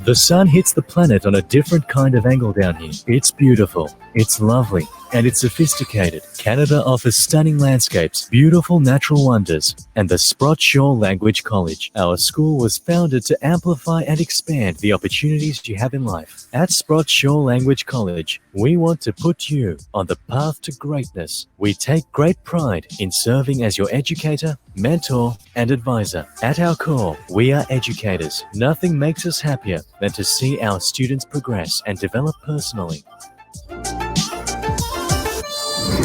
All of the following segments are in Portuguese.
The sun hits the planet on a different kind of angle down here. It's beautiful, it's lovely, and it's sophisticated. Canada offers stunning landscapes, beautiful natural wonders, and the Sprott Shaw Language College. Our school was founded to amplify and expand the opportunities you have in life. At Sprott Shaw Language College, we want to put you on the path to greatness. We take great pride in serving as your educator, mentor, and advisor. At our core, we are educators. Nothing makes us happier than to see our students progress and develop personally.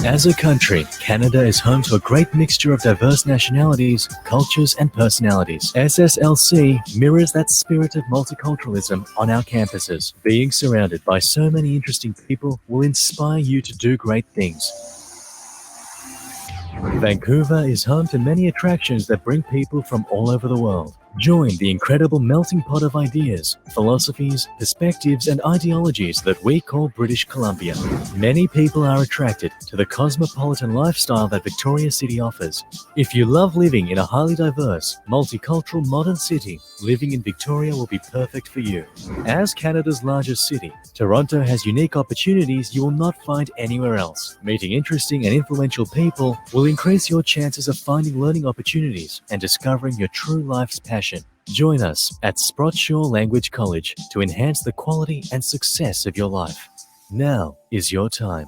As a country, Canada is home to a great mixture of diverse nationalities, cultures, and personalities. SSLC mirrors that spirit of multiculturalism on our campuses. Being surrounded by so many interesting people will inspire you to do great things. Vancouver is home to many attractions that bring people from all over the world. Join the incredible melting pot of ideas, philosophies, perspectives, and ideologies that we call British Columbia. Many people are attracted to the cosmopolitan lifestyle that Victoria City offers. If you love living in a highly diverse, multicultural modern city, living in Victoria will be perfect for you. As Canada's largest city, Toronto has unique opportunities you will not find anywhere else. Meeting interesting and influential people will increase your chances of finding learning opportunities and discovering your true life's passion. Join us at Sprott Shaw Language College to enhance the quality and success of your life. Now is your time.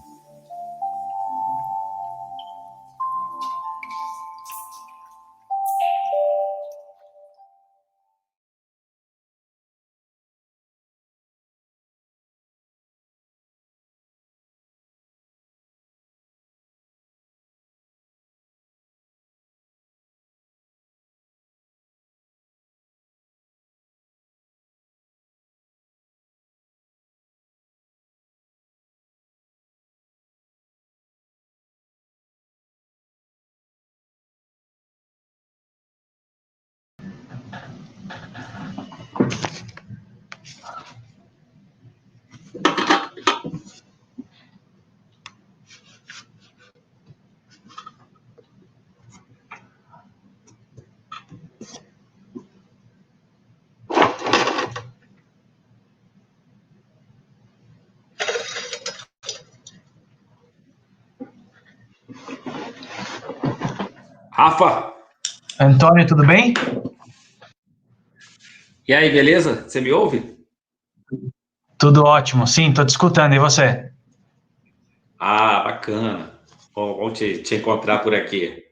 Rafa! Antônio, tudo bem? E aí, beleza? Você me ouve? Tudo ótimo, sim, tô te escutando, e você? Ah, bacana. Bom te encontrar por aqui.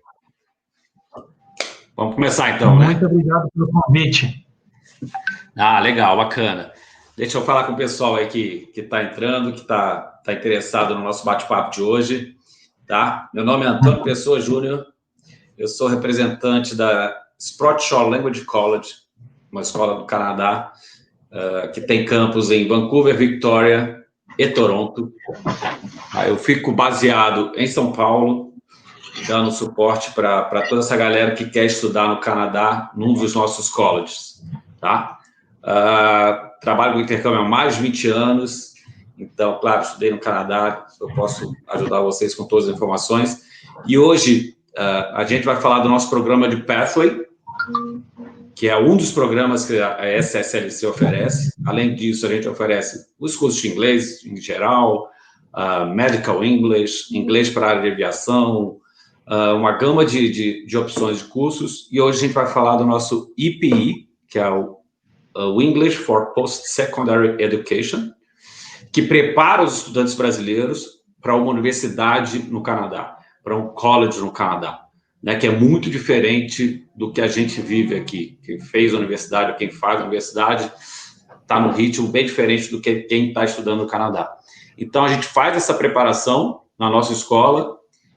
Vamos começar então, né? Muito obrigado pelo convite. Ah, legal, bacana. Deixa eu falar com o pessoal aí que está entrando, que está interessado no nosso bate-papo de hoje, tá? Meu nome é Antônio Pessoa Júnior, eu sou representante da Sprott Shaw Language College, uma escola do Canadá, que tem campus em Vancouver, Victoria e Toronto. Eu fico baseado em São Paulo, dando suporte para toda essa galera que quer estudar no Canadá, num dos nossos colleges, tá? Trabalho com intercâmbio há mais de 20 anos, então, claro, estudei no Canadá, eu posso ajudar vocês com todas as informações. E hoje, a gente vai falar do nosso programa de Pathway, que é um dos programas que a SSLC oferece. Além disso, a gente oferece os cursos de inglês, em geral, Medical English, inglês para a área de aviação, uma gama de opções de cursos. E hoje a gente vai falar do nosso EPE, que é o English for Post-Secondary Education, que prepara os estudantes brasileiros para uma universidade no Canadá, para um college no Canadá, né, que é muito diferente do que a gente vive aqui. Quem fez a universidade, ou quem faz a universidade, está num ritmo bem diferente do que quem está estudando no Canadá. Então, a gente faz essa preparação na nossa escola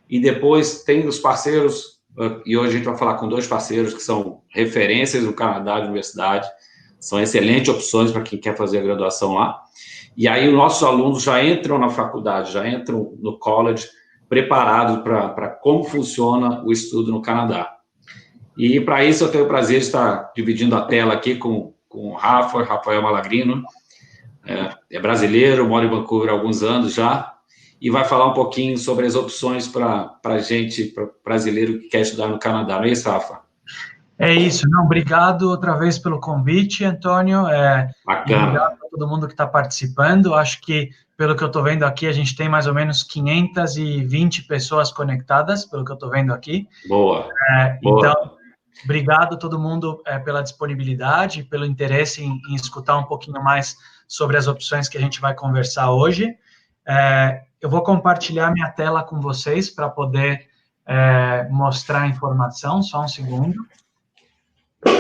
e depois tem os parceiros, e hoje a gente vai falar com 2 parceiros que são referências no Canadá de universidade, são excelentes opções para quem quer fazer a graduação lá. E aí os nossos alunos já entram na faculdade, já entram no college preparados para como funciona o estudo no Canadá. E para isso eu tenho o prazer de estar dividindo a tela aqui com o Rafael Malagrino, é brasileiro, mora em Vancouver há alguns anos já, e vai falar um pouquinho sobre as opções para a gente, para brasileiro que quer estudar no Canadá. Não é isso, Rafa? É isso. Não, obrigado outra vez pelo convite, Antônio. Bacana. Obrigado a todo mundo que está participando. Acho que, pelo que eu estou vendo aqui, a gente tem mais ou menos 520 pessoas conectadas, pelo que eu estou vendo aqui. Boa. Então, obrigado a todo mundo pela disponibilidade, pelo interesse em escutar um pouquinho mais sobre as opções que a gente vai conversar hoje. Eu vou compartilhar minha tela com vocês para poder mostrar a informação, só um segundo.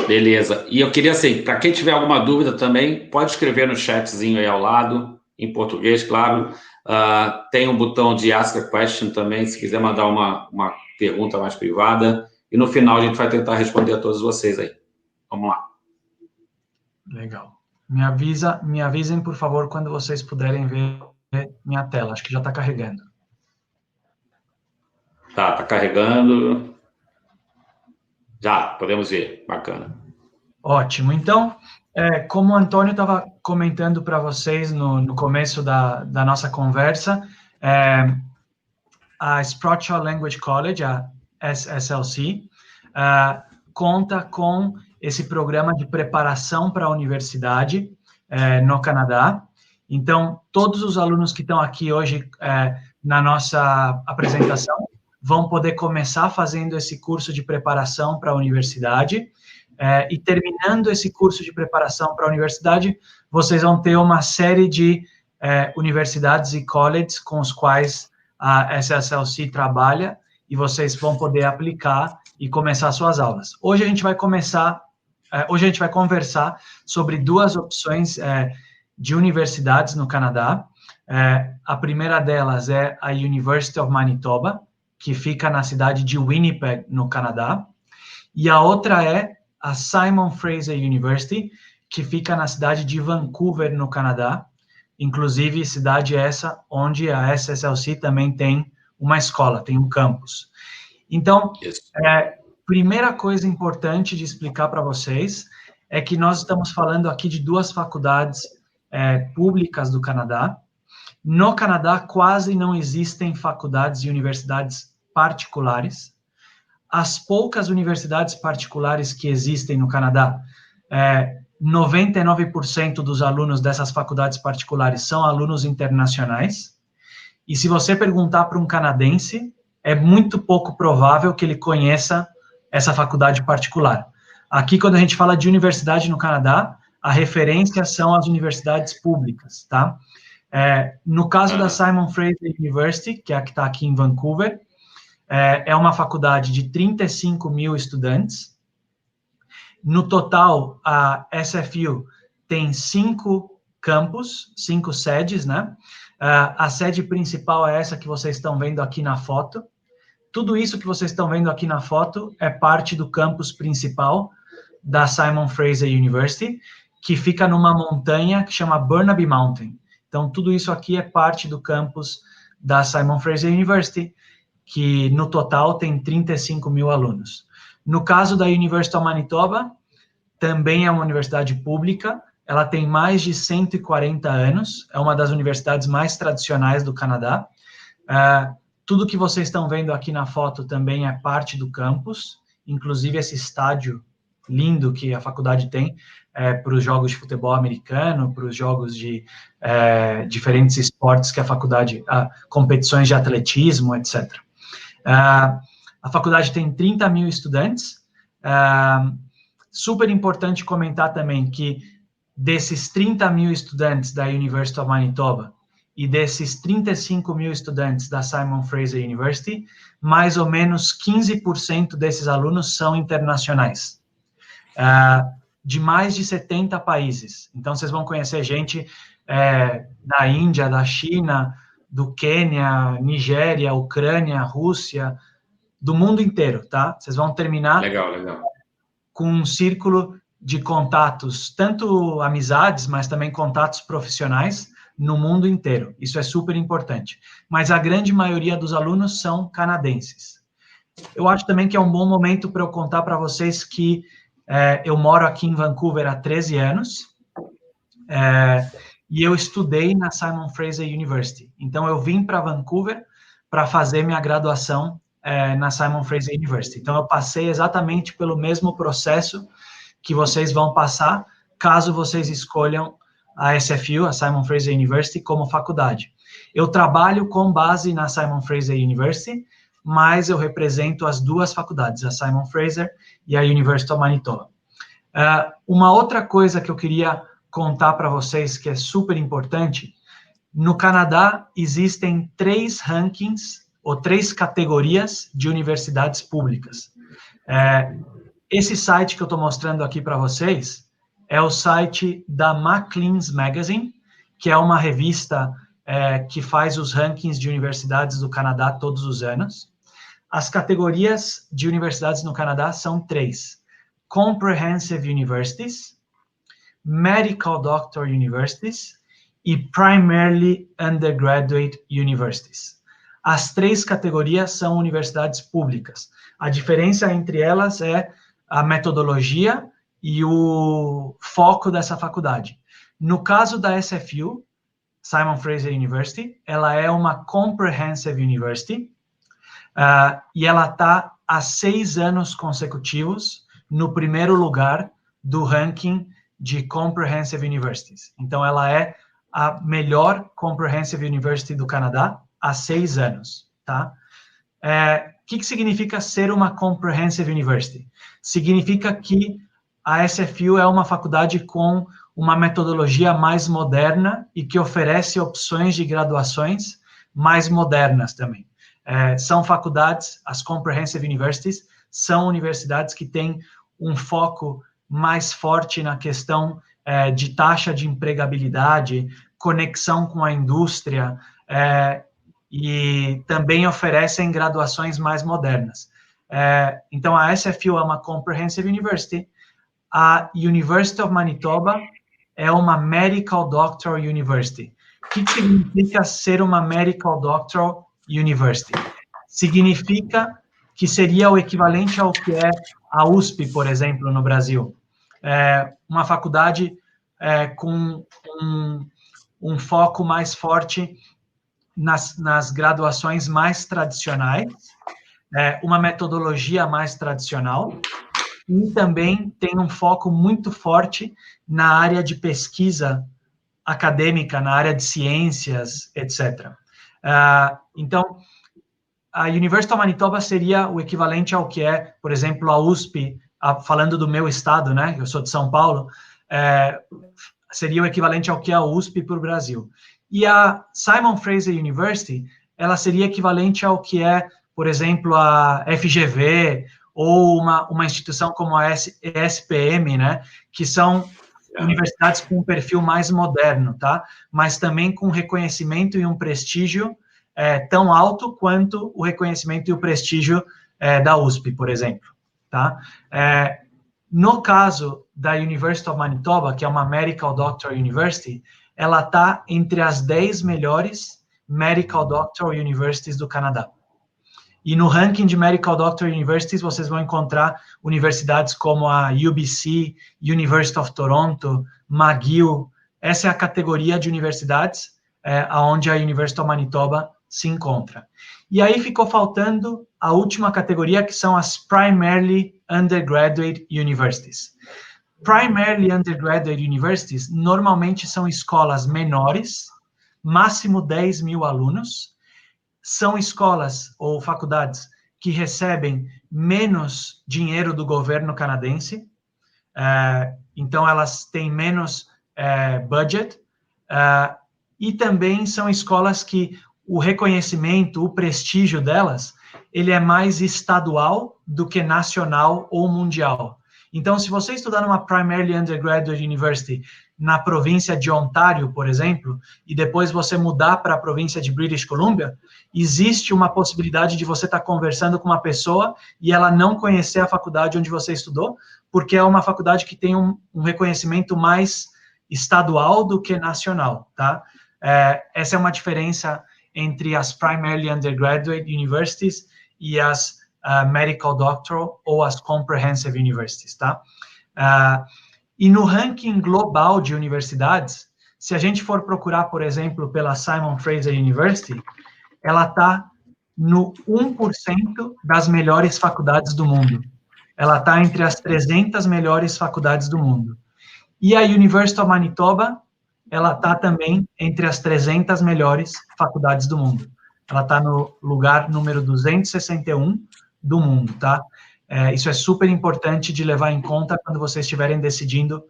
Beleza. E eu queria, assim, para quem tiver alguma dúvida também, pode escrever no chatzinho aí ao lado, em português, claro. Tem um botão de Ask a Question também, se quiser mandar uma pergunta mais privada. E no final a gente vai tentar responder a todos vocês aí. Vamos lá. Legal. Me avisem, por favor, quando vocês puderem ver minha tela. Acho que já está carregando. Tá carregando. Já, podemos ver. Bacana. Ótimo. Então, como o Antônio estava comentando para vocês no começo da nossa conversa, a Sprott Shaw Language College, a SSLC, conta com esse programa de preparação para a universidade no Canadá. Então, todos os alunos que estão aqui hoje na nossa apresentação vão poder começar fazendo esse curso de preparação para a universidade, e terminando esse curso de preparação para a universidade, vocês vão ter uma série de universidades e colleges com os quais a SSLC trabalha, e vocês vão poder aplicar e começar suas aulas. Hoje a gente vai conversar sobre 2 opções de universidades no Canadá. A primeira delas é a University of Manitoba, que fica na cidade de Winnipeg, no Canadá, e a outra é a Simon Fraser University, que fica na cidade de Vancouver, no Canadá, inclusive cidade essa onde a SSLC também tem uma escola, tem um campus. Então, primeira coisa importante de explicar para vocês é que nós estamos falando aqui de 2 faculdades públicas do Canadá. No Canadá, quase não existem faculdades e universidades particulares. As poucas universidades particulares que existem no Canadá, 99% dos alunos dessas faculdades particulares são alunos internacionais. E se você perguntar para um canadense, é muito pouco provável que ele conheça essa faculdade particular. Aqui, quando a gente fala de universidade no Canadá, a referência são as universidades públicas, tá? No caso da Simon Fraser University, que é a que está aqui em Vancouver, é uma faculdade de 35 mil estudantes. No total, a SFU tem 5 campos, 5 sedes, né? A sede principal é essa que vocês estão vendo aqui na foto. Tudo isso que vocês estão vendo aqui na foto é parte do campus principal da Simon Fraser University, que fica numa montanha que chama Burnaby Mountain. Então, tudo isso aqui é parte do campus da Simon Fraser University, que no total tem 35 mil alunos. No caso da University of Manitoba, também é uma universidade pública, ela tem mais de 140 anos, é uma das universidades mais tradicionais do Canadá. Tudo que vocês estão vendo aqui na foto também é parte do campus, inclusive esse estádio lindo que a faculdade tem para os jogos de futebol americano, para os jogos de diferentes esportes que a faculdade, competições de atletismo, etc. A faculdade tem 30 mil estudantes. Super importante comentar também que desses 30 mil estudantes da University of Manitoba e desses 35 mil estudantes da Simon Fraser University, mais ou menos 15% desses alunos são internacionais, de mais de 70 países. Então, vocês vão conhecer gente da Índia, da China, do Quênia, Nigéria, Ucrânia, Rússia, do mundo inteiro, tá? Vocês vão terminar com um círculo de contatos, tanto amizades, mas também contatos profissionais no mundo inteiro. Isso é super importante. Mas a grande maioria dos alunos são canadenses. Eu acho também que é um bom momento para eu contar para vocês que eu moro aqui em Vancouver há 13 anos e eu estudei na Simon Fraser University. Então, eu vim para Vancouver para fazer minha graduação na Simon Fraser University. Então, eu passei exatamente pelo mesmo processo que vocês vão passar, caso vocês escolham a SFU, a Simon Fraser University, como faculdade. Eu trabalho com base na Simon Fraser University, mas eu represento as duas faculdades, a Simon Fraser e a University of Manitoba. Uma outra coisa que eu queria contar para vocês, que é super importante, no Canadá existem 3 rankings, ou 3 categorias de universidades públicas. Esse site que eu estou mostrando aqui para vocês é o site da Maclean's Magazine, que é uma revista que faz os rankings de universidades do Canadá todos os anos. As categorias de universidades no Canadá são 3. Comprehensive Universities, Medical Doctor Universities e Primarily Undergraduate Universities. As 3 categorias são universidades públicas. A diferença entre elas é a metodologia e o foco dessa faculdade. No caso da SFU, Simon Fraser University, ela é uma Comprehensive University e ela está há 6 anos consecutivos no primeiro lugar do ranking de Comprehensive Universities. Então, ela é a melhor Comprehensive University do Canadá há 6 anos, tá? O que significa ser uma Comprehensive University? Significa que a SFU é uma faculdade com uma metodologia mais moderna e que oferece opções de graduações mais modernas também. São faculdades, as Comprehensive Universities, são universidades que têm um foco mais forte na questão de taxa de empregabilidade, conexão com a indústria, e também oferecem graduações mais modernas. Então, a SFU é uma Comprehensive University, a University of Manitoba é uma Medical Doctor University. O que significa ser uma Medical Doctor University? Significa que seria o equivalente ao que é a USP, por exemplo, no Brasil. Uma faculdade com um foco mais forte nas graduações mais tradicionais, uma metodologia mais tradicional, e também tem um foco muito forte na área de pesquisa acadêmica, na área de ciências, etc. Então, a University of Manitoba seria o equivalente ao que é, por exemplo, a USP, falando do meu estado, né? Eu sou de São Paulo, seria o equivalente ao que é a USP para o Brasil. E a Simon Fraser University, ela seria equivalente ao que é, por exemplo, a FGV, ou uma instituição como a ESPM, né, que são universidades com um perfil mais moderno, tá? Mas também com reconhecimento e um prestígio tão alto quanto o reconhecimento e o prestígio da USP, por exemplo, tá? No caso da University of Manitoba, que é uma Medical Doctor University, ela está entre as 10 melhores Medical Doctor Universities do Canadá. E no ranking de Medical Doctor Universities, vocês vão encontrar universidades como a UBC, University of Toronto, McGill. Essa é a categoria de universidades onde a University of Manitoba se encontra. E aí ficou faltando a última categoria, que são as Primarily undergraduate universities. Primarily undergraduate universities normalmente são escolas menores, máximo 10 mil alunos, são escolas ou faculdades que recebem menos dinheiro do governo canadense, então elas têm menos budget, e também são escolas que o reconhecimento, o prestígio delas, ele é mais estadual do que nacional ou mundial. Então, se você estudar numa Primarily Undergraduate University na província de Ontário, por exemplo, e depois você mudar para a província de British Columbia, existe uma possibilidade de você estar conversando com uma pessoa e ela não conhecer a faculdade onde você estudou, porque é uma faculdade que tem um reconhecimento mais estadual do que nacional, tá? Essa é uma diferença entre as Primarily Undergraduate Universities e as Medical Doctoral ou as Comprehensive Universities, tá? E no ranking global de universidades, se a gente for procurar, por exemplo, pela Simon Fraser University, ela está no 1% das melhores faculdades do mundo. Ela está entre as 300 melhores faculdades do mundo. E a University of Manitoba, ela está também entre as 300 melhores faculdades do mundo. Ela está no lugar número 261 do mundo, tá? Isso é super importante de levar em conta quando vocês estiverem decidindo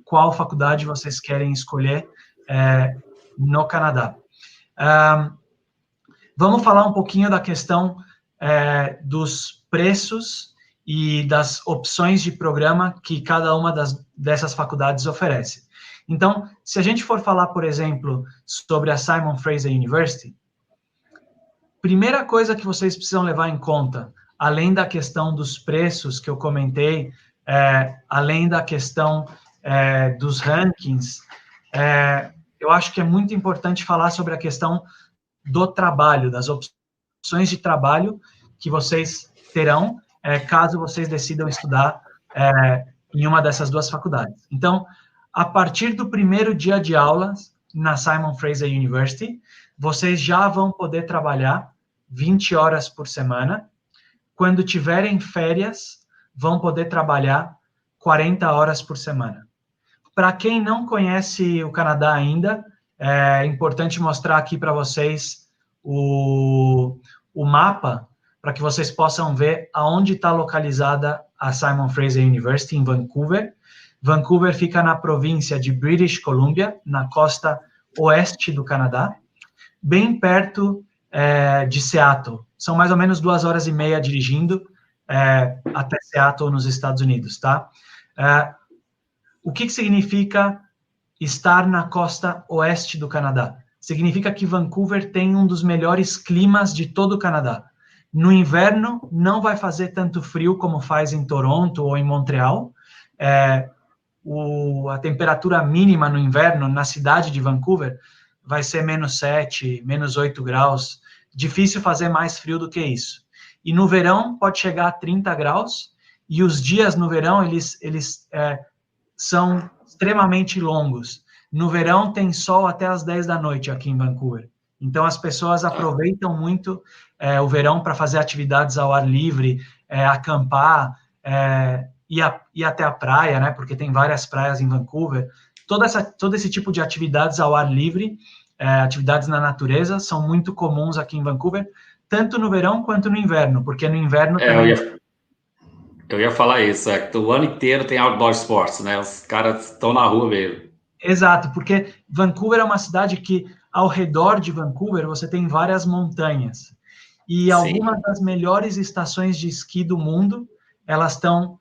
qual faculdade vocês querem escolher no Canadá. Vamos falar um pouquinho da questão dos preços e das opções de programa que cada uma dessas faculdades oferece. Então, se a gente for falar, por exemplo, sobre a Simon Fraser University, primeira coisa que vocês precisam levar em conta, além da questão dos preços que eu comentei, além da questão dos rankings, eu acho que é muito importante falar sobre a questão do trabalho, das opções de trabalho que vocês terão caso vocês decidam estudar em uma dessas duas faculdades. Então, a partir do primeiro dia de aulas na Simon Fraser University, vocês já vão poder trabalhar 20 horas por semana. Quando tiverem férias, vão poder trabalhar 40 horas por semana. Para quem não conhece o Canadá ainda, é importante mostrar aqui para vocês o mapa, para que vocês possam ver aonde está localizada a Simon Fraser University, em Vancouver. Vancouver fica na província de British Columbia, na costa oeste do Canadá, bem perto de Seattle. São mais ou menos 2 horas e meia dirigindo até Seattle, nos Estados Unidos, tá? O que significa estar na costa oeste do Canadá? Significa que Vancouver tem um dos melhores climas de todo o Canadá. No inverno, não vai fazer tanto frio como faz em Toronto ou em Montreal. A temperatura mínima no inverno na cidade de Vancouver vai ser -7, -8 graus. Difícil fazer mais frio do que isso. E no verão pode chegar a 30 graus, e os dias no verão, eles são extremamente longos. No verão tem sol até as 10 da noite aqui em Vancouver. Então as pessoas aproveitam muito o verão para fazer atividades ao ar livre, acampar, ir até a praia, né? Porque tem várias praias em Vancouver. Todo esse tipo de atividades ao ar livre, atividades na natureza, são muito comuns aqui em Vancouver, tanto no verão quanto no inverno, porque no inverno também... Eu ia falar isso, que o ano inteiro tem outdoor sports, né? Os caras estão na rua mesmo. Exato, porque Vancouver é uma cidade que, ao redor de Vancouver, você tem várias montanhas. E Sim. Algumas das melhores estações de esqui do mundo, elas estão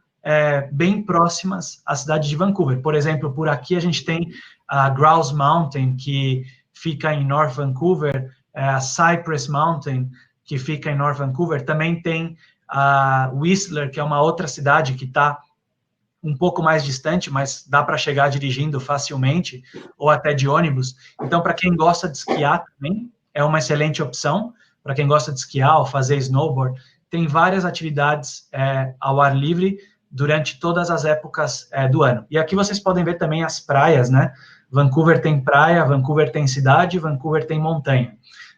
bem próximas à cidade de Vancouver. Por exemplo, por aqui a gente tem a Grouse Mountain, que fica em North Vancouver, a Cypress Mountain, que fica em North Vancouver. Também tem a Whistler, que é uma outra cidade que está um pouco mais distante, mas dá para chegar dirigindo facilmente, ou até de ônibus. Então, para quem gosta de esquiar também, é uma excelente opção. Para quem gosta de esquiar ou fazer snowboard, tem várias atividades ao ar livre durante todas as épocas do ano. E aqui vocês podem ver também as praias, né? Vancouver tem praia, Vancouver tem cidade, Vancouver tem montanha.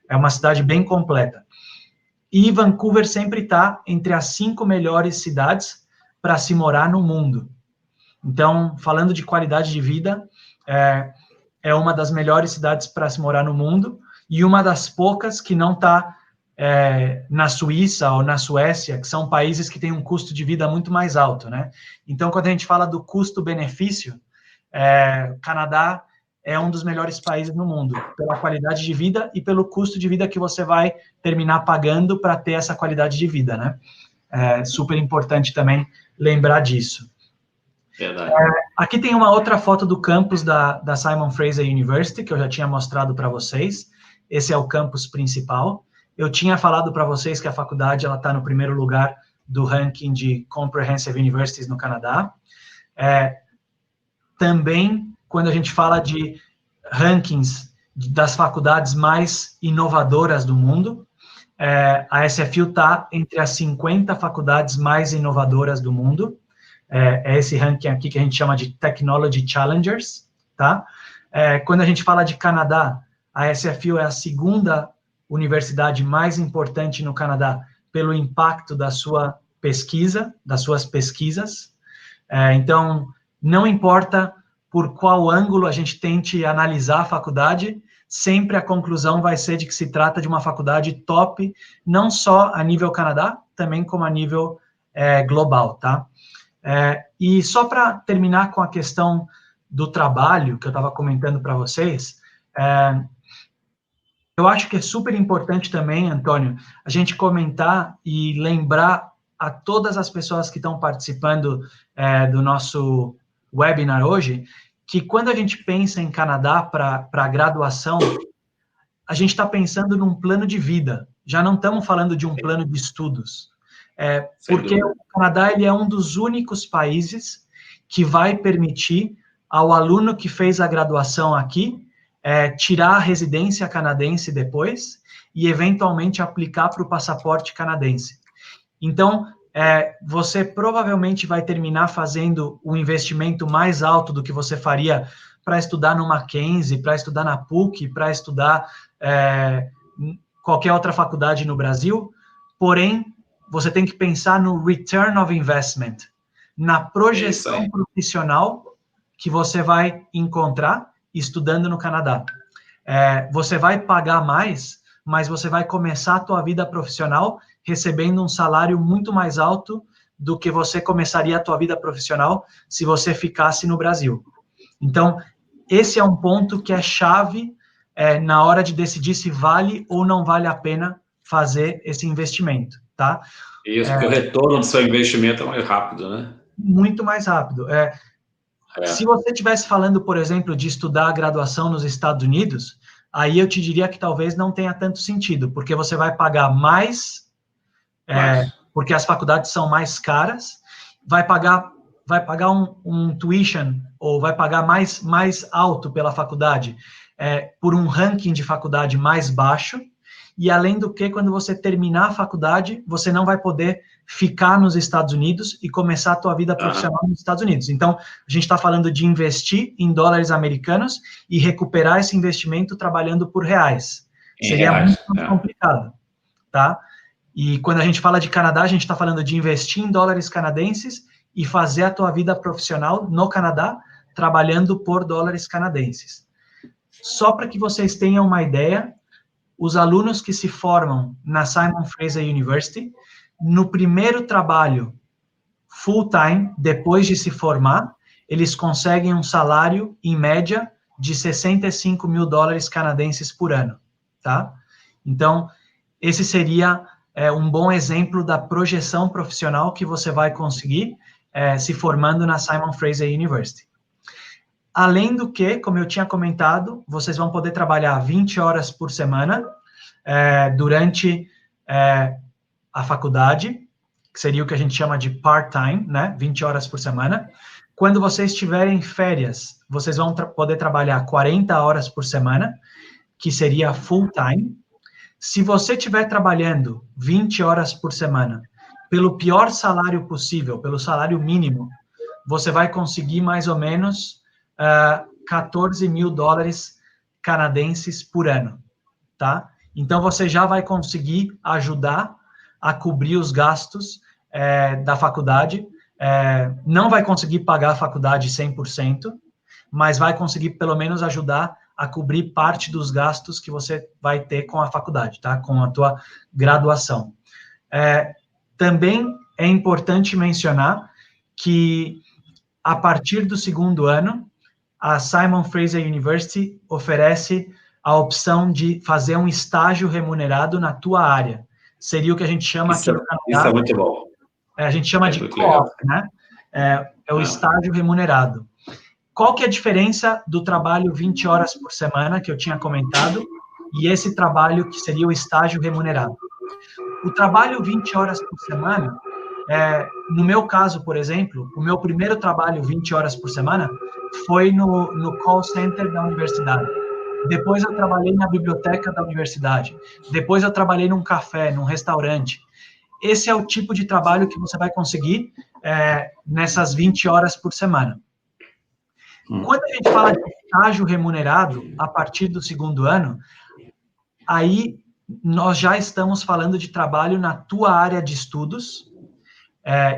É uma cidade bem completa. E Vancouver sempre está entre as 5 melhores cidades para se morar no mundo. Então, falando de qualidade de vida, é uma das melhores cidades para se morar no mundo e uma das poucas que não está na Suíça ou na Suécia, que são países que têm um custo de vida muito mais alto, né? Então, quando a gente fala do custo-benefício, o Canadá é um dos melhores países no mundo, pela qualidade de vida e pelo custo de vida que você vai terminar pagando para ter essa qualidade de vida, né? É super importante também lembrar disso. Verdade. Aqui tem uma outra foto do campus da Simon Fraser University, que eu já tinha mostrado para vocês. Esse é o campus principal. Eu tinha falado para vocês que a faculdade está no primeiro lugar do ranking de Comprehensive Universities no Canadá. Também, quando a gente fala de rankings das faculdades mais inovadoras do mundo, a SFU está entre as 50 faculdades mais inovadoras do mundo. É esse ranking aqui que a gente chama de Technology Challengers, tá? Quando a gente fala de Canadá, a SFU é a segunda universidade mais importante no Canadá pelo impacto da sua pesquisa, das suas pesquisas. Então, não importa por qual ângulo a gente tente analisar a faculdade, sempre a conclusão vai ser de que se trata de uma faculdade top, não só a nível Canadá, também como a nível global, tá? E só para terminar com a questão do trabalho, que eu estava comentando para vocês, eu acho que é super importante também, Antônio, a gente comentar e lembrar a todas as pessoas que estão participando do nosso webinar hoje, que quando a gente pensa em Canadá para graduação, a gente está pensando num plano de vida, já não estamos falando de um plano de estudos. Porque o Canadá ele é um dos únicos países que vai permitir ao aluno que fez a graduação aqui tirar a residência canadense depois e, eventualmente, aplicar para o passaporte canadense. Então, você provavelmente vai terminar fazendo um investimento mais alto do que você faria para estudar no Mackenzie, para estudar na PUC, para estudar qualquer outra faculdade no Brasil, porém, você tem que pensar no return of investment, na projeção profissional que você vai encontrar estudando no Canadá. Você vai pagar mais, mas você vai começar a tua vida profissional recebendo um salário muito mais alto do que você começaria a tua vida profissional se você ficasse no Brasil. Então, esse é um ponto que é chave na hora de decidir se vale ou não vale a pena fazer esse investimento, tá? Isso, porque o retorno do seu investimento é mais rápido, né? Muito mais rápido. Se você estivesse falando, por exemplo, de estudar a graduação nos Estados Unidos, aí eu te diria que talvez não tenha tanto sentido, porque você vai pagar mais, porque as faculdades são mais caras, vai pagar um tuition, ou vai pagar mais alto pela faculdade, por um ranking de faculdade mais baixo, e além do que, quando você terminar a faculdade, você não vai poder ficar nos Estados Unidos e começar a tua vida profissional nos Estados Unidos. Então, a gente está falando de investir em dólares americanos e recuperar esse investimento trabalhando por reais. Seria muito mais complicado, tá? E quando a gente fala de Canadá, a gente está falando de investir em dólares canadenses e fazer a tua vida profissional no Canadá trabalhando por dólares canadenses. Só para que vocês tenham uma ideia, os alunos que se formam na Simon Fraser University, no primeiro trabalho full-time, depois de se formar, eles conseguem um salário, em média, de 65 mil dólares canadenses por ano, tá? Então, esse seria um bom exemplo da projeção profissional que você vai conseguir se formando na Simon Fraser University. Além do que, como eu tinha comentado, vocês vão poder trabalhar 20 horas por semana durante a faculdade, que seria o que a gente chama de part-time, né? 20 horas por semana. Quando vocês tiverem férias, vocês vão poder trabalhar 40 horas por semana, que seria full-time. Se você estiver trabalhando 20 horas por semana, pelo pior salário possível, pelo salário mínimo, você vai conseguir mais ou menos 14 mil dólares canadenses por ano, tá? Então, você já vai conseguir ajudar a cobrir os gastos da faculdade não vai conseguir pagar a faculdade 100%, mas vai conseguir pelo menos ajudar a cobrir parte dos gastos que você vai ter com a faculdade, tá? Com a tua graduação. Também é importante mencionar que, a partir do segundo ano, a Simon Fraser University oferece a opção de fazer um estágio remunerado na tua área. Seria o que a gente chama aqui no Canadá. Isso é muito bom. A gente chama de co-op, né? É o estágio remunerado. Qual que é a diferença do trabalho 20 horas por semana, que eu tinha comentado, e esse trabalho que seria o estágio remunerado? O trabalho 20 horas por semana, no meu caso, por exemplo, o meu primeiro trabalho 20 horas por semana foi no call center da universidade. Depois eu trabalhei na biblioteca da universidade. Depois eu trabalhei num café, num restaurante. Esse é o tipo de trabalho que você vai conseguir nessas 20 horas por semana. Quando a gente fala de estágio remunerado, a partir do segundo ano, aí nós já estamos falando de trabalho na tua área de estudos.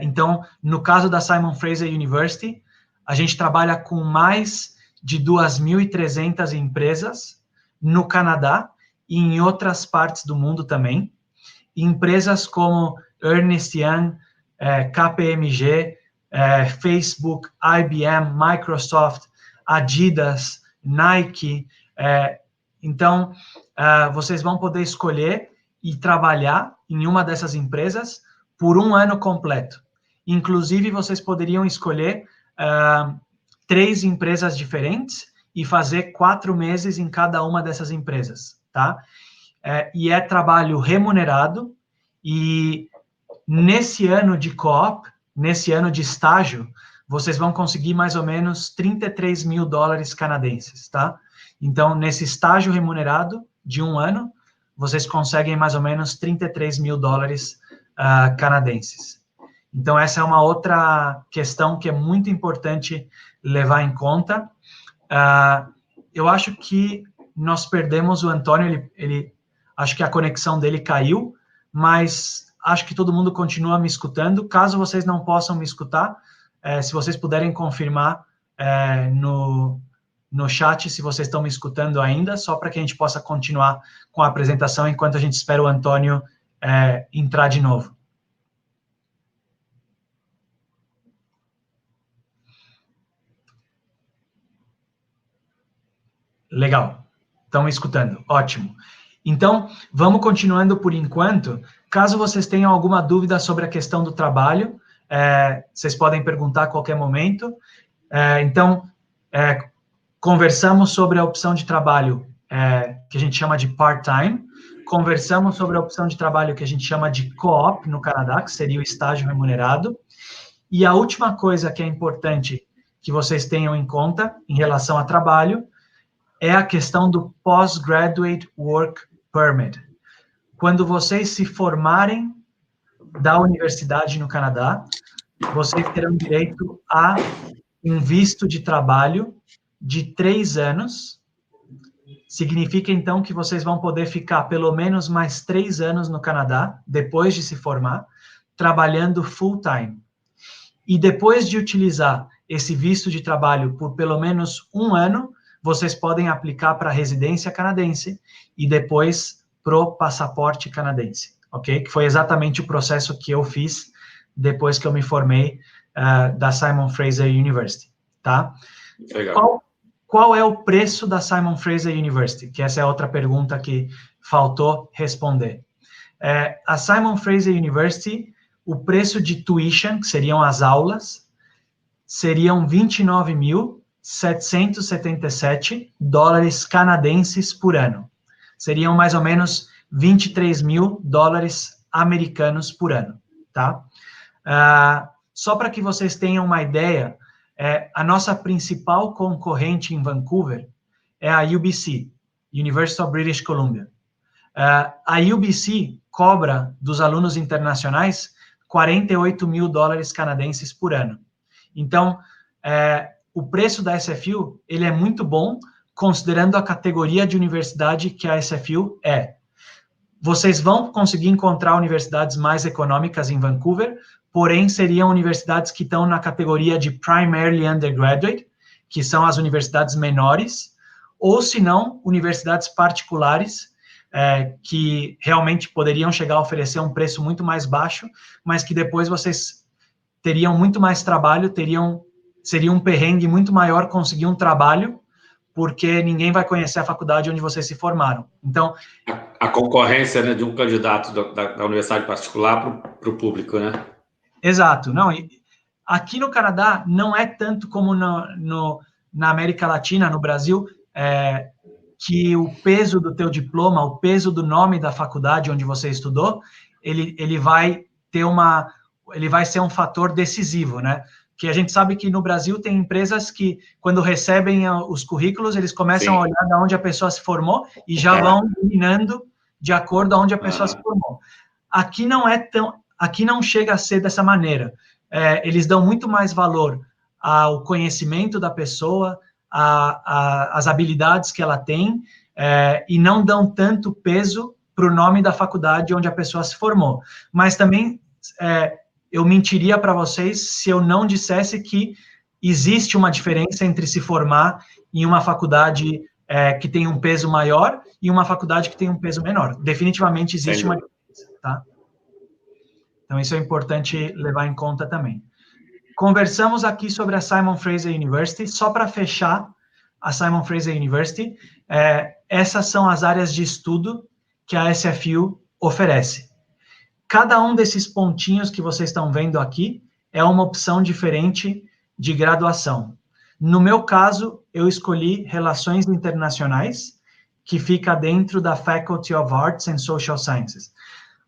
Então, no caso da Simon Fraser University, a gente trabalha com mais de 2.300 empresas no Canadá e em outras partes do mundo também. Empresas como Ernst Young, KPMG, Facebook, IBM, Microsoft, Adidas, Nike. Então, vocês vão poder escolher e trabalhar em uma dessas empresas por um ano completo. Inclusive, vocês poderiam escolher 3 empresas diferentes e fazer 4 meses em cada uma dessas empresas, tá? E é trabalho remunerado, e nesse ano de co-op, nesse ano de estágio, vocês vão conseguir mais ou menos $33.000 canadenses, tá? Então, nesse estágio remunerado de um ano, vocês conseguem mais ou menos $33.000 canadenses. Então, essa é uma outra questão que é muito importante levar em conta. Eu acho que nós perdemos o Antônio, acho que a conexão dele caiu, mas acho que todo mundo continua me escutando. Caso vocês não possam me escutar, se vocês puderem confirmar no chat se vocês estão me escutando ainda, só para que a gente possa continuar com a apresentação enquanto a gente espera o Antônio entrar de novo. Legal. Estão me escutando. Ótimo. Então, vamos continuando por enquanto. Caso vocês tenham alguma dúvida sobre a questão do trabalho, vocês podem perguntar a qualquer momento. Então, conversamos sobre a opção de trabalho que a gente chama de part-time. Conversamos sobre a opção de trabalho que a gente chama de co-op no Canadá, que seria o estágio remunerado. E a última coisa que é importante que vocês tenham em conta em relação a trabalho é a questão do Postgraduate Work Permit. Quando vocês se formarem da universidade no Canadá, vocês terão direito a um visto de trabalho de 3 anos. Significa, então, que vocês vão poder ficar pelo menos mais 3 anos no Canadá, depois de se formar, trabalhando full-time. E depois de utilizar esse visto de trabalho por pelo menos 1 ano, vocês podem aplicar para a residência canadense e depois pro passaporte canadense, ok? Que foi exatamente o processo que eu fiz depois que eu me formei da Simon Fraser University, tá? Legal. Qual é o preço da Simon Fraser University? Que essa é outra pergunta que faltou responder. A Simon Fraser University, o preço de tuition, que seriam as aulas, seriam $29.777 canadenses por ano. Seriam mais ou menos $23.000 americanos por ano, tá? Só para que vocês tenham uma ideia, a nossa principal concorrente em Vancouver é a UBC, University of British Columbia. A UBC cobra dos alunos internacionais $48.000 canadenses por ano. Então, o preço da SFU, ele é muito bom, considerando a categoria de universidade que a SFU é. vocês vão conseguir encontrar universidades mais econômicas em Vancouver, porém seriam universidades que estão na categoria de Primarily Undergraduate, que são as universidades menores, ou se não, universidades particulares, que realmente poderiam chegar a oferecer um preço muito mais baixo, mas que depois vocês teriam muito mais trabalho, seria um perrengue muito maior conseguir um trabalho, porque ninguém vai conhecer a faculdade onde vocês se formaram. Então, a concorrência, né, de um candidato da universidade particular para o público, né? Exato. Não, aqui no Canadá não é tanto como na América Latina, no Brasil, que o peso do teu diploma, o peso do nome da faculdade onde você estudou, ele vai ser um fator decisivo, né? Que a gente sabe que no Brasil tem empresas que, quando recebem os currículos, eles começam a olhar de onde a pessoa se formou e já vão eliminando de acordo a onde a pessoa se formou. Aqui não chega a ser dessa maneira. Eles dão muito mais valor ao conhecimento da pessoa, as habilidades que ela tem, e não dão tanto peso para o nome da faculdade onde a pessoa se formou. Mas também eu mentiria para vocês se eu não dissesse que existe uma diferença entre se formar em uma faculdade que tem um peso maior e uma faculdade que tem um peso menor. Definitivamente existe uma diferença, tá? Então, isso é importante levar em conta também. Conversamos aqui sobre a Simon Fraser University. Só para fechar a Simon Fraser University, essas são as áreas de estudo que a SFU oferece. Cada um desses pontinhos que vocês estão vendo aqui é uma opção diferente de graduação. No meu caso, eu escolhi Relações Internacionais, que fica dentro da Faculty of Arts and Social Sciences.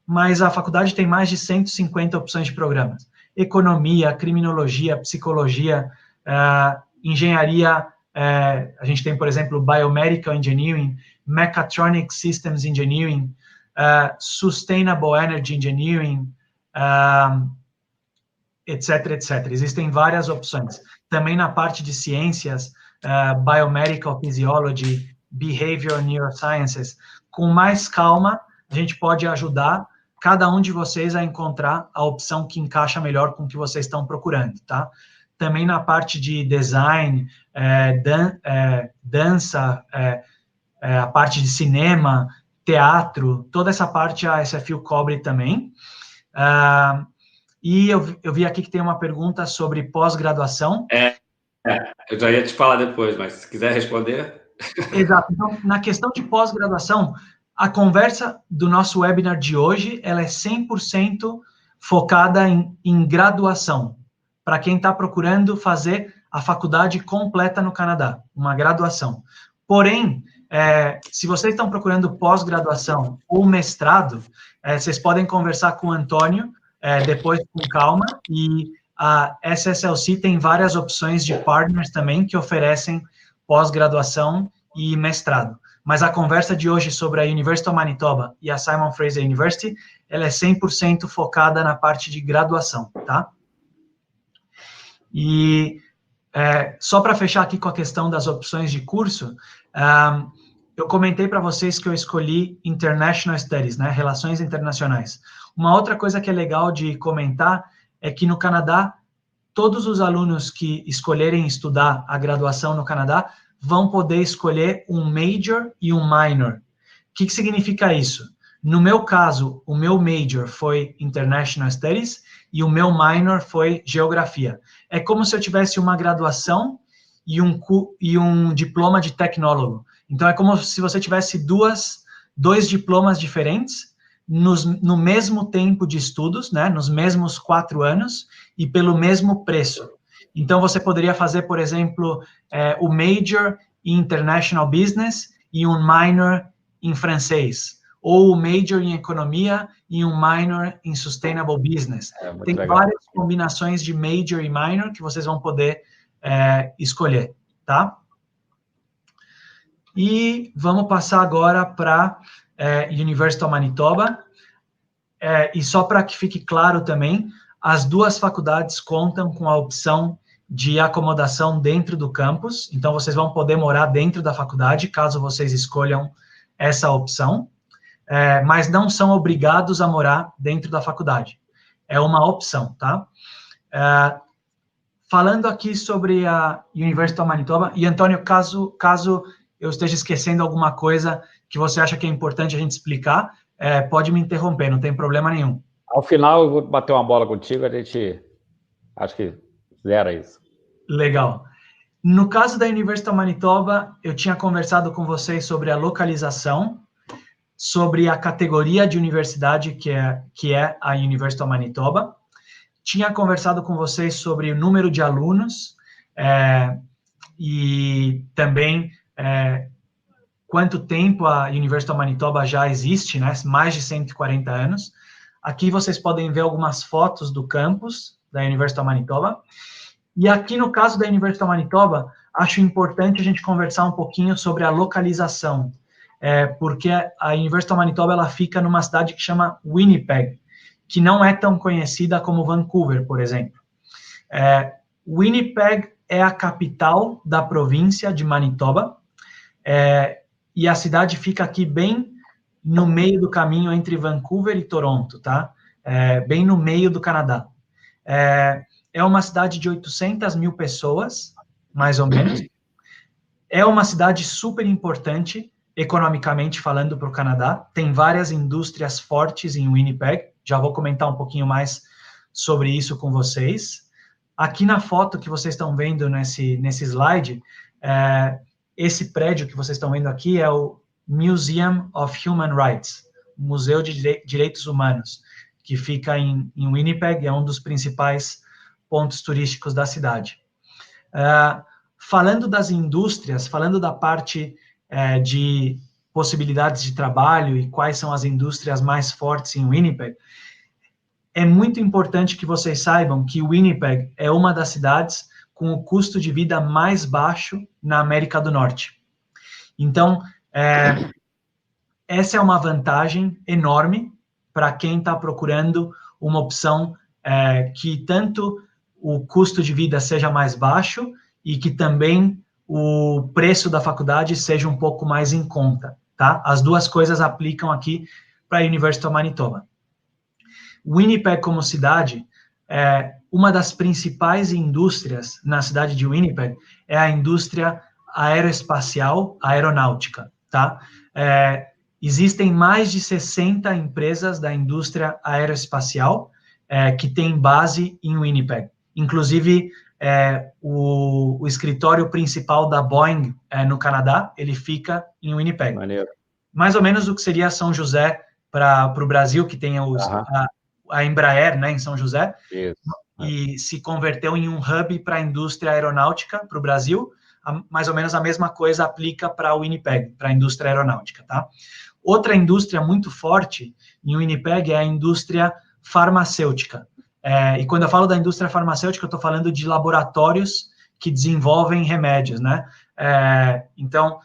Mas a faculdade tem mais de 150 opções de programas. Economia, criminologia, psicologia, engenharia, a gente tem, por exemplo, Biomedical Engineering, Mechatronic Systems Engineering, Sustainable Energy Engineering, etc, etc. Existem várias opções. Também na parte de ciências, Biomedical Physiology, Behavioral Neurosciences. Com mais calma, a gente pode ajudar cada um de vocês a encontrar a opção que encaixa melhor com o que vocês estão procurando, tá? Também na parte de design, dança, a parte de cinema, teatro, toda essa parte a SFU cobre também. E eu vi aqui que tem uma pergunta sobre pós-graduação. Eu já ia te falar depois, mas se quiser responder... Exato. Então, na questão de pós-graduação, a conversa do nosso webinar de hoje, ela é 100% focada em graduação, para quem está procurando fazer a faculdade completa no Canadá, uma graduação. Porém, se vocês estão procurando pós-graduação ou mestrado, vocês podem conversar com o Antônio depois com calma, e a SSLC tem várias opções de partners também que oferecem pós-graduação e mestrado. Mas a conversa de hoje sobre a University of Manitoba e a Simon Fraser University, ela é 100% focada na parte de graduação, tá? E só para fechar aqui com a questão das opções de curso, eu comentei para vocês que eu escolhi International Studies, né, Relações Internacionais. Uma outra coisa que é legal de comentar é que no Canadá, todos os alunos que escolherem estudar a graduação no Canadá vão poder escolher um major e um minor. O que significa isso? No meu caso, o meu major foi International Studies e o meu minor foi Geografia. É como se eu tivesse uma graduação e um diploma de tecnólogo. Então, é como se você tivesse dois diplomas diferentes no mesmo tempo de estudos, né, nos mesmos 4 anos e pelo mesmo preço. Então, você poderia fazer, por exemplo, o Major em International Business e um Minor em Francês, ou o Major em Economia e um Minor em Sustainable Business. Tem legal. Várias combinações de Major e Minor que vocês vão poder escolher, tá? E vamos passar agora para University of Manitoba. E só para que fique claro também, as duas faculdades contam com a opção de acomodação dentro do campus, então vocês vão poder morar dentro da faculdade, caso vocês escolham essa opção. mas não são obrigados a morar dentro da faculdade. É uma opção, tá? Falando aqui sobre a University of Manitoba, e Antônio, caso eu esteja esquecendo alguma coisa que você acha que é importante a gente explicar, pode me interromper, não tem problema nenhum. Ao final, eu vou bater uma bola contigo, a gente, acho que zera isso. Legal. No caso da University of Manitoba, eu tinha conversado com vocês sobre a localização, sobre a categoria de universidade que é a University of Manitoba. Tinha conversado com vocês sobre o número de alunos e também quanto tempo a University of Manitoba já existe, né? Mais de 140 anos. Aqui vocês podem ver algumas fotos do campus da University of Manitoba. E aqui no caso da University of Manitoba, acho importante a gente conversar um pouquinho sobre a localização, porque a University of Manitoba ela fica numa cidade que chama Winnipeg, que não é tão conhecida como Vancouver, por exemplo. Winnipeg é a capital da província de Manitoba, e a cidade fica aqui bem no meio do caminho entre Vancouver e Toronto, tá? Bem no meio do Canadá. É uma cidade de 800 mil pessoas, mais ou menos. É uma cidade super importante, economicamente falando, para o Canadá. Tem várias indústrias fortes em Winnipeg. Já vou comentar um pouquinho mais sobre isso com vocês. Aqui na foto que vocês estão vendo nesse slide, esse prédio que vocês estão vendo aqui é o Museum of Human Rights, Museu de Direitos Humanos, que fica em Winnipeg, é um dos principais pontos turísticos da cidade. Falando das indústrias, falando da parte de possibilidades de trabalho e quais são as indústrias mais fortes em Winnipeg, é muito importante que vocês saibam que Winnipeg é uma das cidades com o custo de vida mais baixo na América do Norte. Então, essa é uma vantagem enorme para quem está procurando uma opção que tanto o custo de vida seja mais baixo e que também o preço da faculdade seja um pouco mais em conta, tá? As duas coisas aplicam aqui para a University of Manitoba. Winnipeg como cidade, uma das principais indústrias na cidade de Winnipeg é a indústria aeroespacial, aeronáutica, tá? Existem mais de 60 empresas da indústria aeroespacial que têm base em Winnipeg. Inclusive, o escritório principal da Boeing no Canadá, ele fica em Winnipeg. Maneiro. Mais ou menos o que seria São José para o Brasil, que tem a Embraer, né, em São José. Isso. E se converteu em um hub para a indústria aeronáutica para o Brasil. Mais ou menos a mesma coisa aplica para Winnipeg, para a indústria aeronáutica, tá? Outra indústria muito forte em Winnipeg é a indústria farmacêutica. E quando eu falo da indústria farmacêutica, eu estou falando de laboratórios que desenvolvem remédios, né? Então,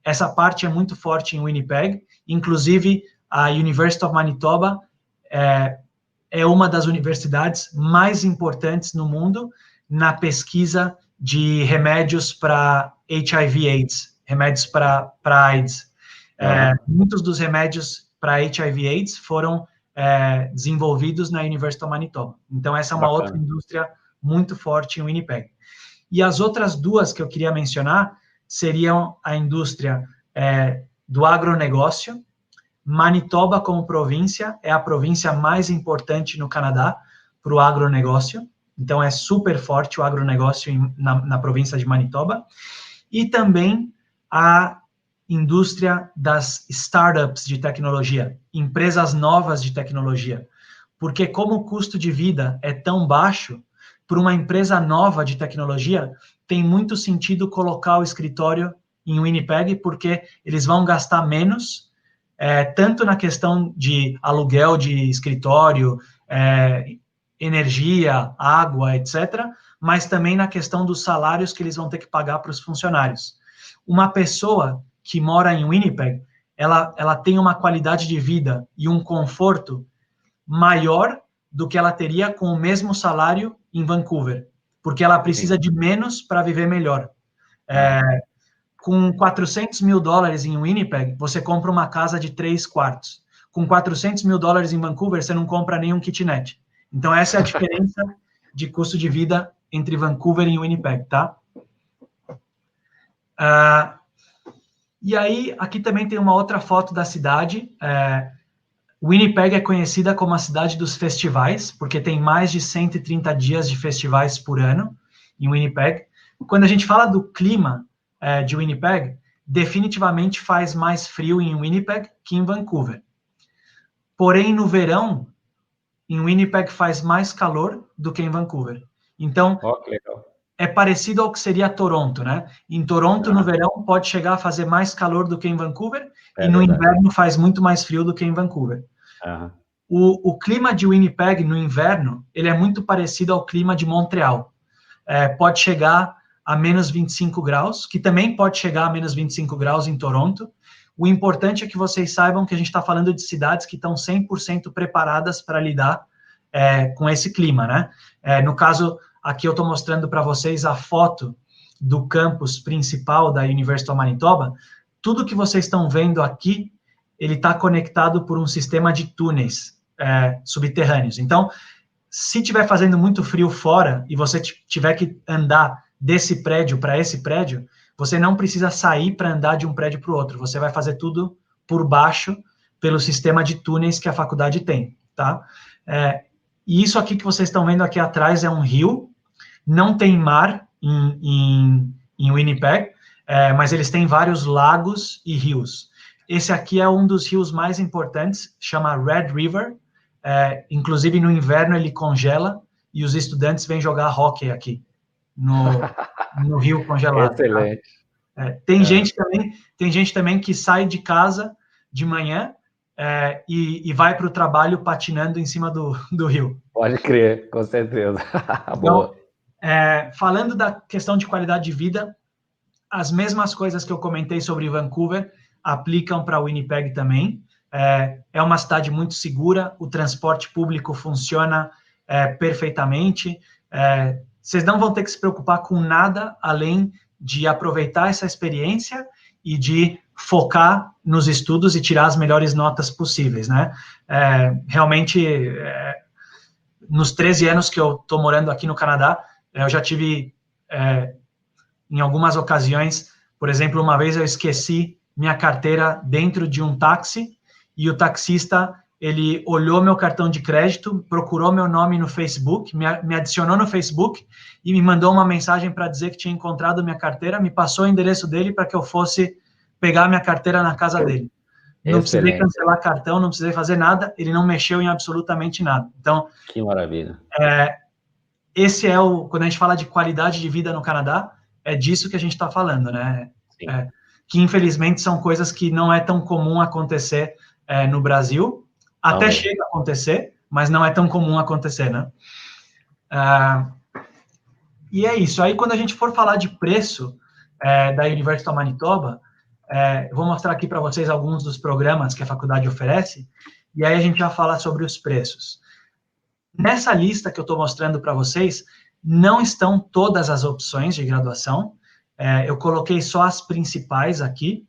essa parte é muito forte em Winnipeg. Inclusive, a University of Manitoba é uma das universidades mais importantes no mundo na pesquisa de remédios para HIV/AIDS, remédios para AIDS. Muitos dos remédios para HIV/AIDS foram desenvolvidos na University of Manitoba. Então, essa é uma outra indústria muito forte em Winnipeg. E as outras duas que eu queria mencionar seriam a indústria do agronegócio. Manitoba, como província, é a província mais importante no Canadá para o agronegócio. Então, é super forte o agronegócio na província de Manitoba. E também a indústria das startups de tecnologia, empresas novas de tecnologia. Porque como o custo de vida é tão baixo, para uma empresa nova de tecnologia, tem muito sentido colocar o escritório em Winnipeg, porque eles vão gastar menos, tanto na questão de aluguel de escritório, energia, água, etc., mas também na questão dos salários que eles vão ter que pagar para os funcionários. Uma pessoa que mora em Winnipeg, ela tem uma qualidade de vida e um conforto maior do que ela teria com o mesmo salário em Vancouver, porque ela precisa de menos para viver melhor. Com $400 mil em Winnipeg, você compra uma casa de 3 quartos. Com $400 mil em Vancouver, você não compra nenhum kitnet. Então, essa é a diferença de custo de vida entre Vancouver e Winnipeg, tá? E aí, aqui também tem uma outra foto da cidade. Winnipeg é conhecida como a cidade dos festivais, porque tem mais de 130 dias de festivais por ano em Winnipeg. Quando a gente fala do clima de Winnipeg, definitivamente faz mais frio em Winnipeg que em Vancouver. Porém, no verão, em Winnipeg faz mais calor do que em Vancouver. Então, é parecido ao que seria Toronto, né? Em Toronto, no verão, pode chegar a fazer mais calor do que em Vancouver, e no inverno faz muito mais frio do que em Vancouver. O clima de Winnipeg, no inverno, ele é muito parecido ao clima de Montreal. Pode chegar a menos 25 graus, que também pode chegar a menos 25 graus em Toronto. O importante é que vocês saibam que a gente está falando de cidades que estão 100% preparadas para lidar com esse clima, né? No caso, aqui eu estou mostrando para vocês a foto do campus principal da University of Manitoba. Tudo que vocês estão vendo aqui, ele está conectado por um sistema de túneis subterrâneos. Então, se estiver fazendo muito frio fora e você tiver que andar desse prédio para esse prédio, você não precisa sair para andar de um prédio para o outro. Você vai fazer tudo por baixo, pelo sistema de túneis que a faculdade tem, tá? E isso aqui que vocês estão vendo aqui atrás é um rio. Não tem mar em Winnipeg, mas eles têm vários lagos e rios. Esse aqui é um dos rios mais importantes, chama Red River. Inclusive, no inverno, ele congela e os estudantes vêm jogar hóquei aqui, no rio congelado. Excelente. Tá? Tem gente também que sai de casa de manhã e vai para o trabalho patinando em cima do rio. Pode crer, com certeza. Então, falando da questão de qualidade de vida, as mesmas coisas que eu comentei sobre Vancouver aplicam para Winnipeg também. É uma cidade muito segura, o transporte público funciona perfeitamente. Vocês não vão ter que se preocupar com nada além de aproveitar essa experiência e de focar nos estudos e tirar as melhores notas possíveis, né? Realmente, nos 13 anos que eu estou morando aqui no Canadá, eu já tive, em algumas ocasiões, por exemplo, uma vez eu esqueci minha carteira dentro de um táxi e o taxista, ele olhou meu cartão de crédito, procurou meu nome no Facebook, me adicionou no Facebook e me mandou uma mensagem para dizer que tinha encontrado minha carteira, me passou o endereço dele para que eu fosse pegar minha carteira na casa dele. Não precisei cancelar cartão, não precisei fazer nada, ele não mexeu em absolutamente nada. Então, que maravilha. Esse quando a gente fala de qualidade de vida no Canadá, é disso que a gente está falando, né? Que infelizmente são coisas que não é tão comum acontecer no Brasil. Até chega a acontecer, mas não é tão comum acontecer, né? E é isso. Aí, quando a gente for falar de preço da University of Manitoba, eu vou mostrar aqui para vocês alguns dos programas que a faculdade oferece, e aí a gente vai falar sobre os preços. Nessa lista que eu estou mostrando para vocês, não estão todas as opções de graduação. Eu coloquei só as principais aqui,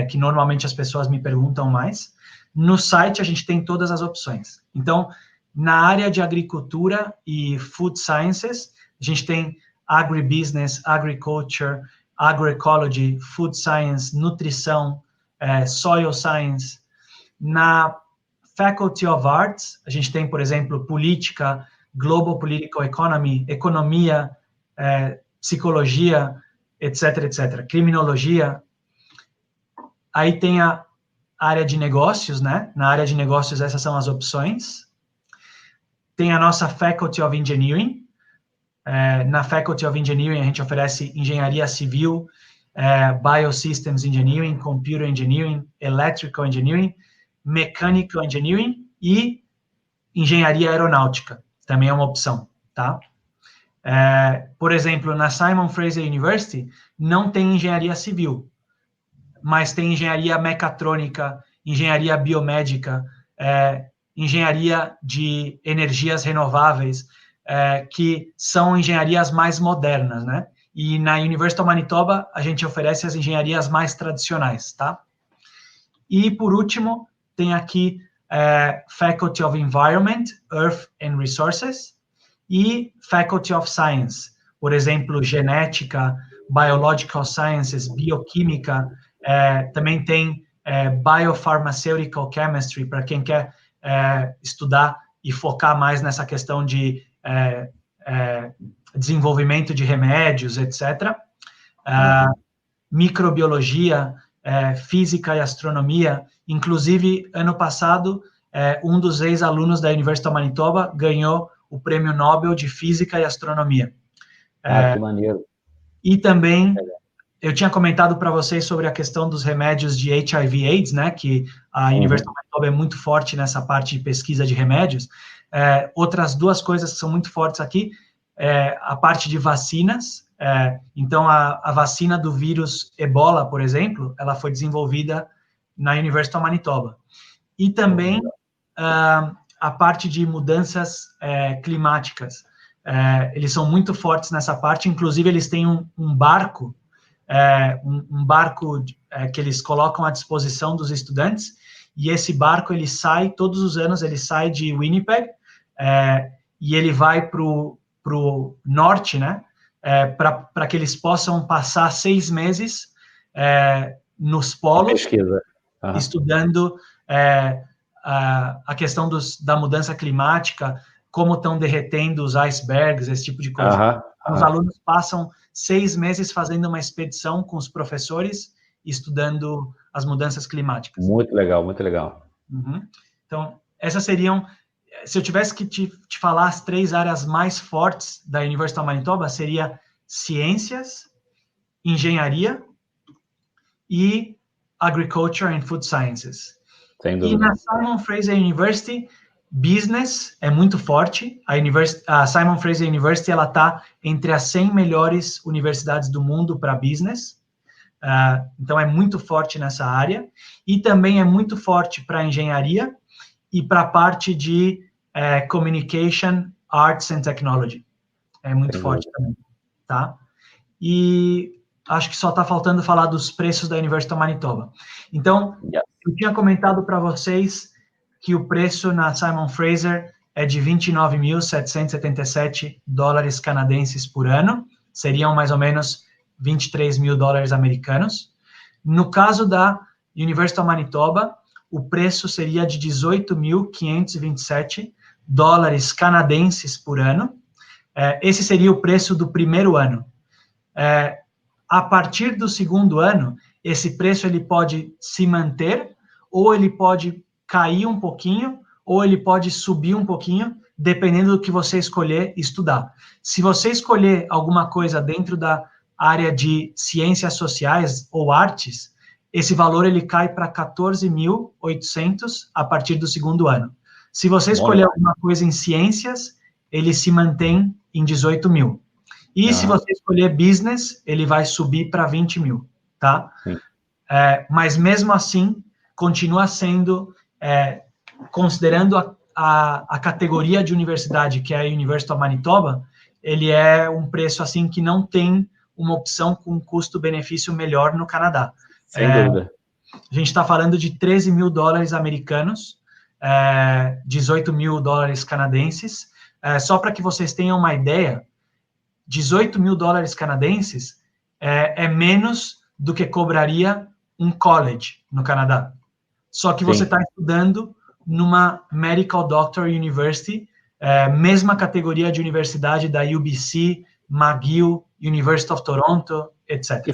que normalmente as pessoas me perguntam mais. No site, a gente tem todas as opções. Então, na área de agricultura e food sciences, a gente tem agribusiness, agriculture, agroecology, food science, nutrição, soil science. Na Faculty of Arts, a gente tem, por exemplo, política, global political economy, economia, psicologia, etc., etc., criminologia. Aí tem a área de negócios, né? Na área de negócios, essas são as opções. Tem a nossa Faculty of Engineering. Na Faculty of Engineering, a gente oferece engenharia civil, Biosystems Engineering, Computer Engineering, Electrical Engineering, Mechanical Engineering e engenharia aeronáutica. Também é uma opção, tá? Por exemplo, na Simon Fraser University, não tem engenharia civil, mas tem engenharia mecatrônica, engenharia biomédica, engenharia de energias renováveis, que são engenharias mais modernas, né? E na University of Manitoba, a gente oferece as engenharias mais tradicionais, tá? E, por último, tem aqui Faculty of Environment, Earth and Resources e Faculty of Science. Por exemplo, genética, Biological Sciences, bioquímica, também tem Biopharmaceutical Chemistry, para quem quer estudar e focar mais nessa questão de desenvolvimento de remédios, etc. Microbiologia, física e astronomia. Inclusive, ano passado, um dos ex-alunos da University of Manitoba ganhou o Prêmio Nobel de Física e Astronomia. Que maneiro. E também, eu tinha comentado para vocês sobre a questão dos remédios de HIV/AIDS, né, que a University of Manitoba é muito forte nessa parte de pesquisa de remédios. Outras duas coisas que são muito fortes aqui, a parte de vacinas. Então, a vacina do vírus Ebola, por exemplo, ela foi desenvolvida na University of Manitoba. E também a parte de mudanças climáticas. Eles são muito fortes nessa parte, inclusive eles têm um barco, que eles colocam à disposição dos estudantes, e esse barco, ele sai, todos os anos, ele sai de Winnipeg, e ele vai para o norte, né, para que eles possam passar 6 meses nos polos, pesquisa. Estudando a questão da mudança climática, como estão derretendo os icebergs, esse tipo de coisa. Os alunos passam 6 meses fazendo uma expedição com os professores, estudando as mudanças climáticas. Muito legal, muito legal. Então, essas seriam... Se eu tivesse que te falar as 3 áreas mais fortes da University of Manitoba, seria ciências, engenharia e agriculture and food sciences. Sem dúvida. E na Simon Fraser University, business é muito forte. A Simon Fraser University, ela está entre as 100 melhores universidades do mundo para business. Então, é muito forte nessa área. E também é muito forte para engenharia e para a parte de communication, arts and technology. É muito forte também, tá? E acho que só está faltando falar dos preços da University of Manitoba. Então, eu tinha comentado para vocês que o preço na Simon Fraser é de $29.777 canadenses por ano, seriam mais ou menos $23 mil americanos. No caso da University of Manitoba, o preço seria de $18.527 canadenses por ano. Esse seria o preço do primeiro ano. A partir do segundo ano, esse preço ele pode se manter, ou ele pode cair um pouquinho, ou ele pode subir um pouquinho, dependendo do que você escolher estudar. Se você escolher alguma coisa dentro da área de ciências sociais ou artes, esse valor ele cai para 14.800 a partir do segundo ano. Se você escolher alguma coisa em ciências, ele se mantém em 18 mil. E se você escolher business, ele vai subir para 20 mil, tá? Mas mesmo assim, continua sendo, considerando a categoria de universidade, que é a University of Manitoba, ele é um preço assim que não tem uma opção com custo-benefício melhor no Canadá. Sem dúvida. A gente está falando de $13 mil americanos, $18 mil canadenses. Só para que vocês tenham uma ideia, $18 mil canadenses é menos do que cobraria um college no Canadá. Só que você está estudando numa Medical Doctor University, mesma categoria de universidade da UBC, McGill, University of Toronto, etc.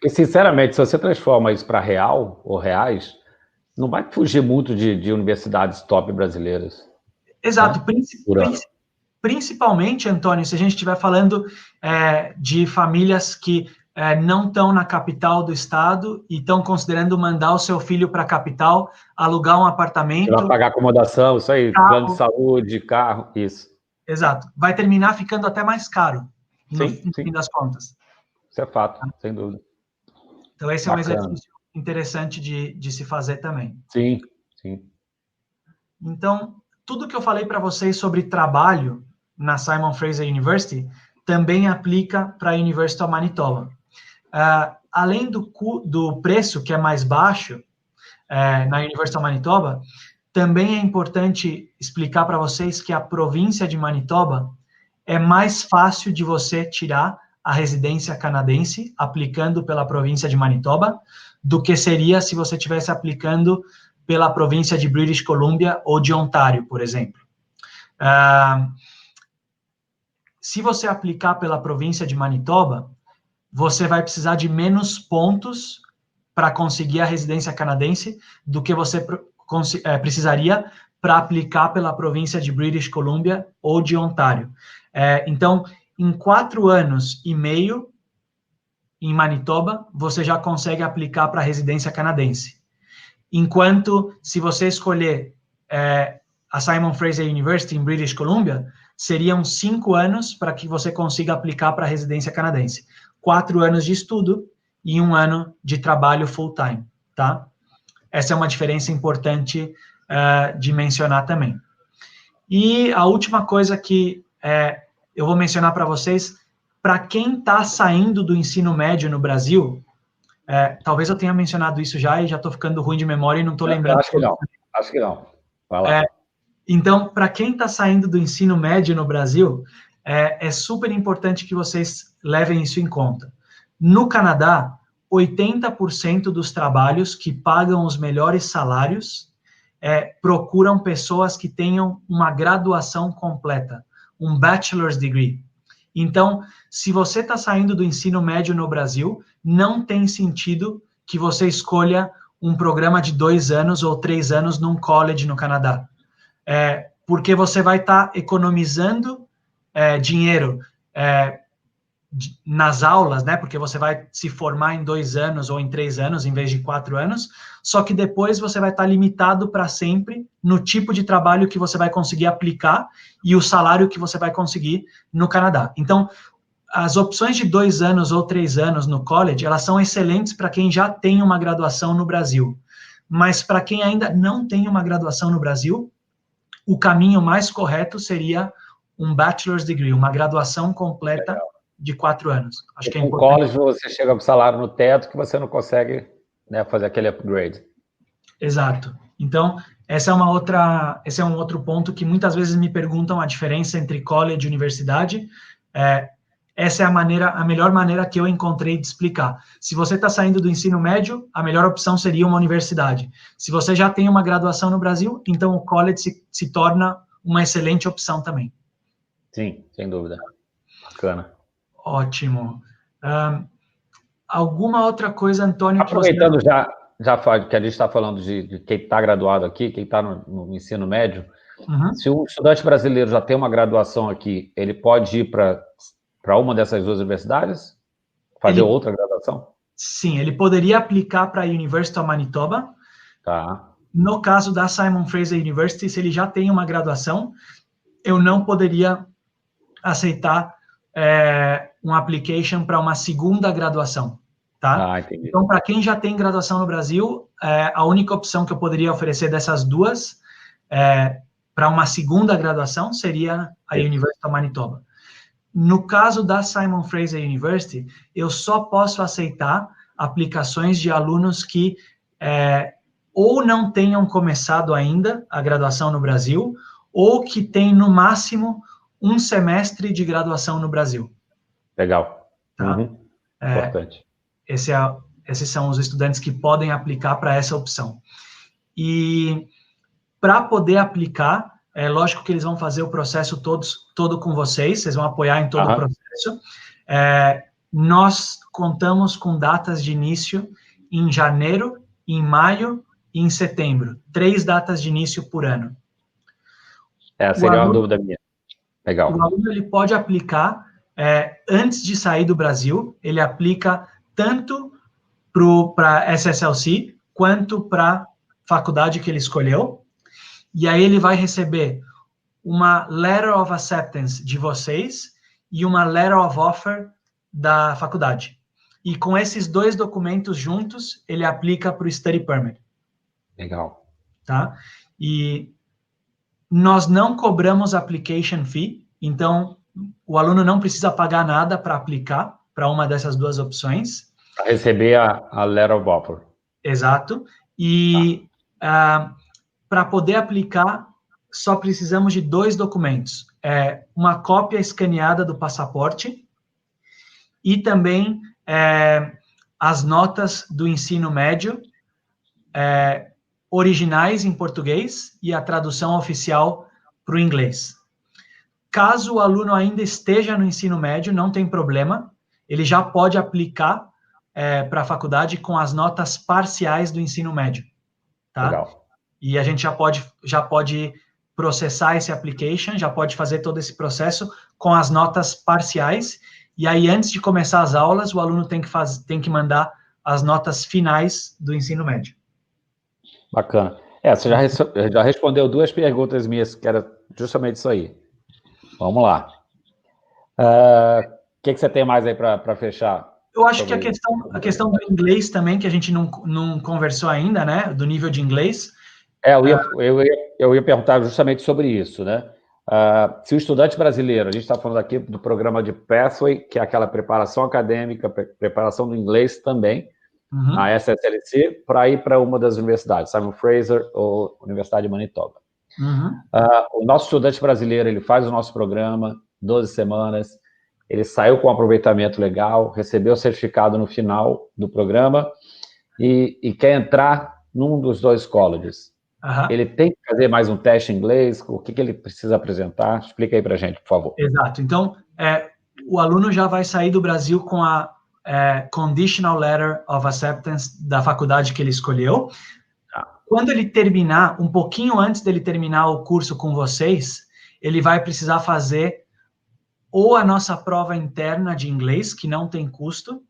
E sinceramente, se você transforma isso para real ou reais, não vai fugir muito de universidades top brasileiras. Exato. Principalmente, Antônio, se a gente estiver falando de famílias que não estão na capital do estado e estão considerando mandar o seu filho para a capital, alugar um apartamento... Vai pagar acomodação, isso aí, carro, plano de saúde, carro, isso. Exato. Vai terminar ficando até mais caro, no fim das contas. Isso é fato, sem dúvida. Então, esse é um exercício interessante de se fazer também. Sim. Então, tudo que eu falei para vocês sobre trabalho na Simon Fraser University também aplica para a University of Manitoba. Além do preço, que é mais baixo na University of Manitoba, também é importante explicar para vocês que a província de Manitoba é mais fácil de você tirar a residência canadense aplicando pela província de Manitoba do que seria se você estivesse aplicando pela província de British Columbia ou de Ontário, por exemplo. Se você aplicar pela província de Manitoba, você vai precisar de menos pontos para conseguir a residência canadense do que você precisaria para aplicar pela província de British Columbia ou de Ontário. Então, em 4 anos e meio, em Manitoba, você já consegue aplicar para a residência canadense. Enquanto, se você escolher a Simon Fraser University em British Columbia, seriam 5 anos para que você consiga aplicar para a residência canadense. 4 anos de estudo e 1 ano de trabalho full-time, tá? Essa é uma diferença importante de mencionar também. E a última coisa que eu vou mencionar para vocês, para quem está saindo do ensino médio no Brasil, talvez eu tenha mencionado isso já e já estou ficando ruim de memória e não estou lembrando. Acho que não. Vai lá. Então, para quem está saindo do ensino médio no Brasil, é super importante que vocês levem isso em conta. No Canadá, 80% dos trabalhos que pagam os melhores salários procuram pessoas que tenham uma graduação completa, um bachelor's degree. Então, se você está saindo do ensino médio no Brasil, não tem sentido que você escolha um programa de 2 anos ou 3 anos num college no Canadá. Porque você vai estar economizando dinheiro nas aulas, né? Porque você vai se formar em 2 anos ou em 3 anos, em vez de 4 anos, só que depois você vai estar limitado para sempre no tipo de trabalho que você vai conseguir aplicar e o salário que você vai conseguir no Canadá. Então, as opções de 2 anos ou 3 anos no college, elas são excelentes para quem já tem uma graduação no Brasil. Mas para quem ainda não tem uma graduação no Brasil, o caminho mais correto seria um bachelor's degree, uma graduação completa. Legal. De 4 anos. Acho que é importante. Com college você chega com o salário no teto que você não consegue, né, fazer aquele upgrade. Exato. Então, esse é um outro ponto que muitas vezes me perguntam a diferença entre college e universidade. Essa é a melhor maneira que eu encontrei de explicar. Se você está saindo do ensino médio, a melhor opção seria uma universidade. Se você já tem uma graduação no Brasil, então o college se torna uma excelente opção também. Sim, sem dúvida. Bacana. Ótimo. Alguma outra coisa, Antônio? Aproveitando já que a gente está falando de quem está graduado aqui, quem está no ensino médio, se o estudante brasileiro já tem uma graduação aqui, ele pode ir para uma dessas 2 universidades? Fazer outra graduação? Sim, ele poderia aplicar para a University of Manitoba. Tá. No caso da Simon Fraser University, se ele já tem uma graduação, eu não poderia aceitar um application para uma segunda graduação, tá? Entendi. Então, para quem já tem graduação no Brasil, a única opção que eu poderia oferecer dessas 2 para uma segunda graduação seria a University of Manitoba. No caso da Simon Fraser University, eu só posso aceitar aplicações de alunos que ou não tenham começado ainda a graduação no Brasil, ou que têm, no máximo, 1 semestre de graduação no Brasil. Legal. Tá? Importante. Esses são os estudantes que podem aplicar para essa opção. E para poder aplicar, é lógico que eles vão fazer o processo todo com vocês vão apoiar em todo o processo. Nós contamos com datas de início em janeiro, em maio e em setembro. 3 datas de início por ano. Seria uma dúvida minha. Legal. O aluno ele pode aplicar antes de sair do Brasil, ele aplica tanto para SSLC quanto para a faculdade que ele escolheu, e aí ele vai receber uma letter of acceptance de vocês e uma letter of offer da faculdade. E com esses 2 documentos juntos, ele aplica para o study permit. Legal. Tá? E nós não cobramos application fee, então o aluno não precisa pagar nada para aplicar para uma dessas duas opções. Para receber a letter of offer. Exato. E para poder aplicar, só precisamos de 2 documentos. Uma cópia escaneada do passaporte e também as notas do ensino médio, originais em português e a tradução oficial para o inglês. Caso o aluno ainda esteja no ensino médio, não tem problema, ele já pode aplicar para a faculdade com as notas parciais do ensino médio, tá? Legal. E a gente já pode processar esse application, já pode fazer todo esse processo com as notas parciais, e aí antes de começar as aulas, o aluno tem que mandar as notas finais do ensino médio. Bacana. Você já respondeu 2 perguntas minhas, que era justamente isso aí. Vamos lá. O que você tem mais aí para fechar? Eu acho que a questão do inglês também, que a gente não conversou ainda, né? Do nível de inglês. Eu ia perguntar justamente sobre isso, né? Se o estudante brasileiro, a gente está falando aqui do programa de Pathway, que é aquela preparação acadêmica, preparação do inglês também, na SSLC, para ir para uma das universidades, Simon Fraser ou Universidade de Manitoba. O nosso estudante brasileiro, ele faz o nosso programa, 12 semanas, ele saiu com um aproveitamento legal, recebeu o certificado no final do programa e quer entrar num dos 2 colleges. Ele tem que fazer mais um teste em inglês? O que ele precisa apresentar? Explica aí para a gente, por favor. Exato. Então, o aluno já vai sair do Brasil com a Conditional Letter of Acceptance da faculdade que ele escolheu. Quando ele terminar, um pouquinho antes dele terminar o curso com vocês, ele vai precisar fazer ou a nossa prova interna de inglês, que não tem custo,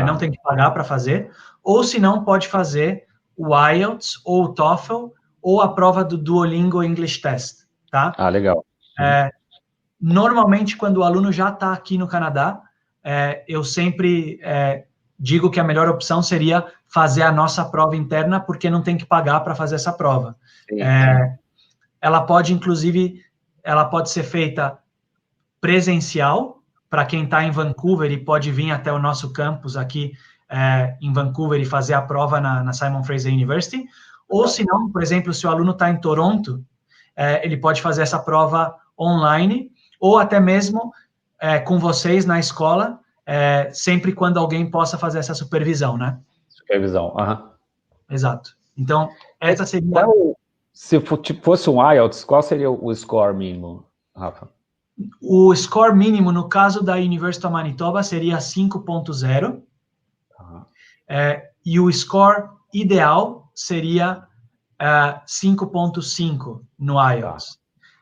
não tem que pagar para fazer, ou se não, pode fazer o IELTS ou o TOEFL ou a prova do Duolingo English Test, tá? Legal. Normalmente, quando o aluno já está aqui no Canadá, eu sempre digo que a melhor opção seria fazer a nossa prova interna, porque não tem que pagar para fazer essa prova. Ela pode, inclusive, ser feita presencial, para quem está em Vancouver e pode vir até o nosso campus aqui em Vancouver e fazer a prova na Simon Fraser University, ou se não, por exemplo, se o aluno está em Toronto, ele pode fazer essa prova online, ou até mesmo com vocês na escola, sempre quando alguém possa fazer essa supervisão, né? Supervisão, Exato. Então, essa seria... Se fosse um IELTS, qual seria o score mínimo, Rafa? O score mínimo, no caso da University of Manitoba, seria 5.0. E o score ideal seria 5.5 no IELTS.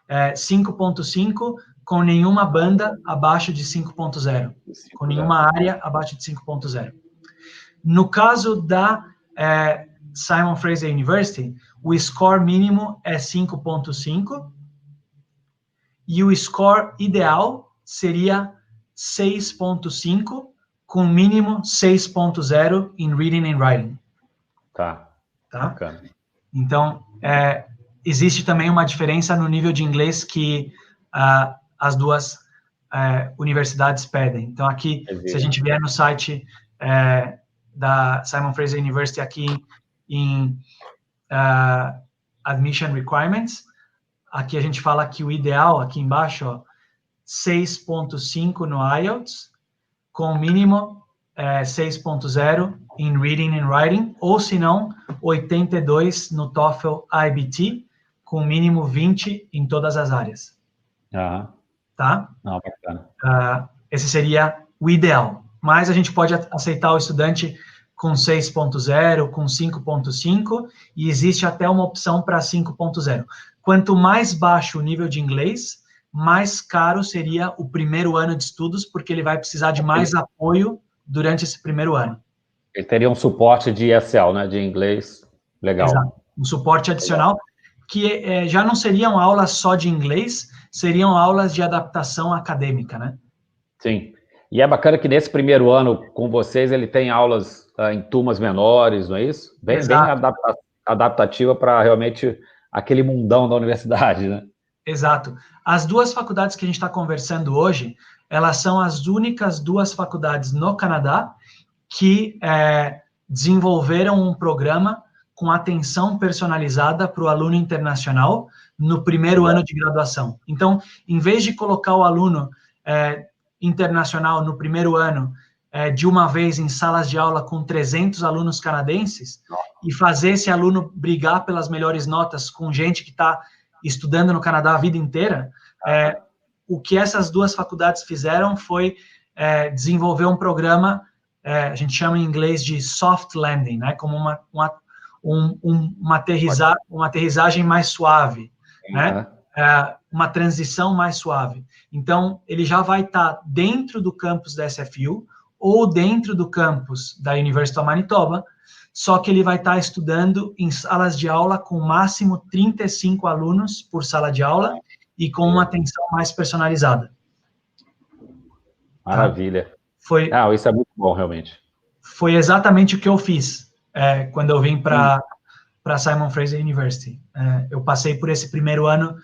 5.5 com nenhuma banda abaixo de 5.0. Com nenhuma área abaixo de 5.0. No caso da Simon Fraser University, o score mínimo é 5.5 e o score ideal seria 6.5 com mínimo 6.0 em Reading and Writing. Tá? Bacana. Então, existe também uma diferença no nível de inglês que as duas universidades pedem. Então, aqui, se a gente vier no site da Simon Fraser University aqui em Admission Requirements, aqui a gente fala que o ideal, aqui embaixo, 6.5 no IELTS, com mínimo 6.0 em Reading and Writing, ou se não, 82 no TOEFL IBT, com mínimo 20 em todas as áreas. Tá? Não, bacana. Esse seria o ideal. Mas a gente pode aceitar o estudante com 6.0, com 5.5, e existe até uma opção para 5.0. Quanto mais baixo o nível de inglês, mais caro seria o primeiro ano de estudos, porque ele vai precisar de mais apoio durante esse primeiro ano. Ele teria um suporte de ESL, né, de inglês, legal. Exato. Um suporte adicional, que já não seriam aulas só de inglês, seriam aulas de adaptação acadêmica, né? Sim. E é bacana que nesse primeiro ano com vocês ele tem aulas em turmas menores, não é isso? Bem adaptativa para realmente aquele mundão da universidade, né? Exato. As duas faculdades que a gente está conversando hoje, elas são as únicas duas faculdades no Canadá que desenvolveram um programa com atenção personalizada para o aluno internacional no primeiro ano de graduação. Então, em vez de colocar o aluno internacional no primeiro ano de uma vez em salas de aula com 300 alunos canadenses e fazer esse aluno brigar pelas melhores notas com gente que está estudando no Canadá a vida inteira, o que essas duas faculdades fizeram foi desenvolver um programa, a gente chama em inglês de soft landing, né, como uma aterrissagem mais suave, né, uma transição mais suave. Então, ele já vai estar dentro do campus da SFU ou dentro do campus da University of Manitoba, só que ele vai estar estudando em salas de aula com máximo 35 alunos por sala de aula e com uma atenção mais personalizada. Maravilha. Isso é muito bom, realmente. Foi exatamente o que eu fiz quando eu vim para Simon Fraser University. Eu passei por esse primeiro ano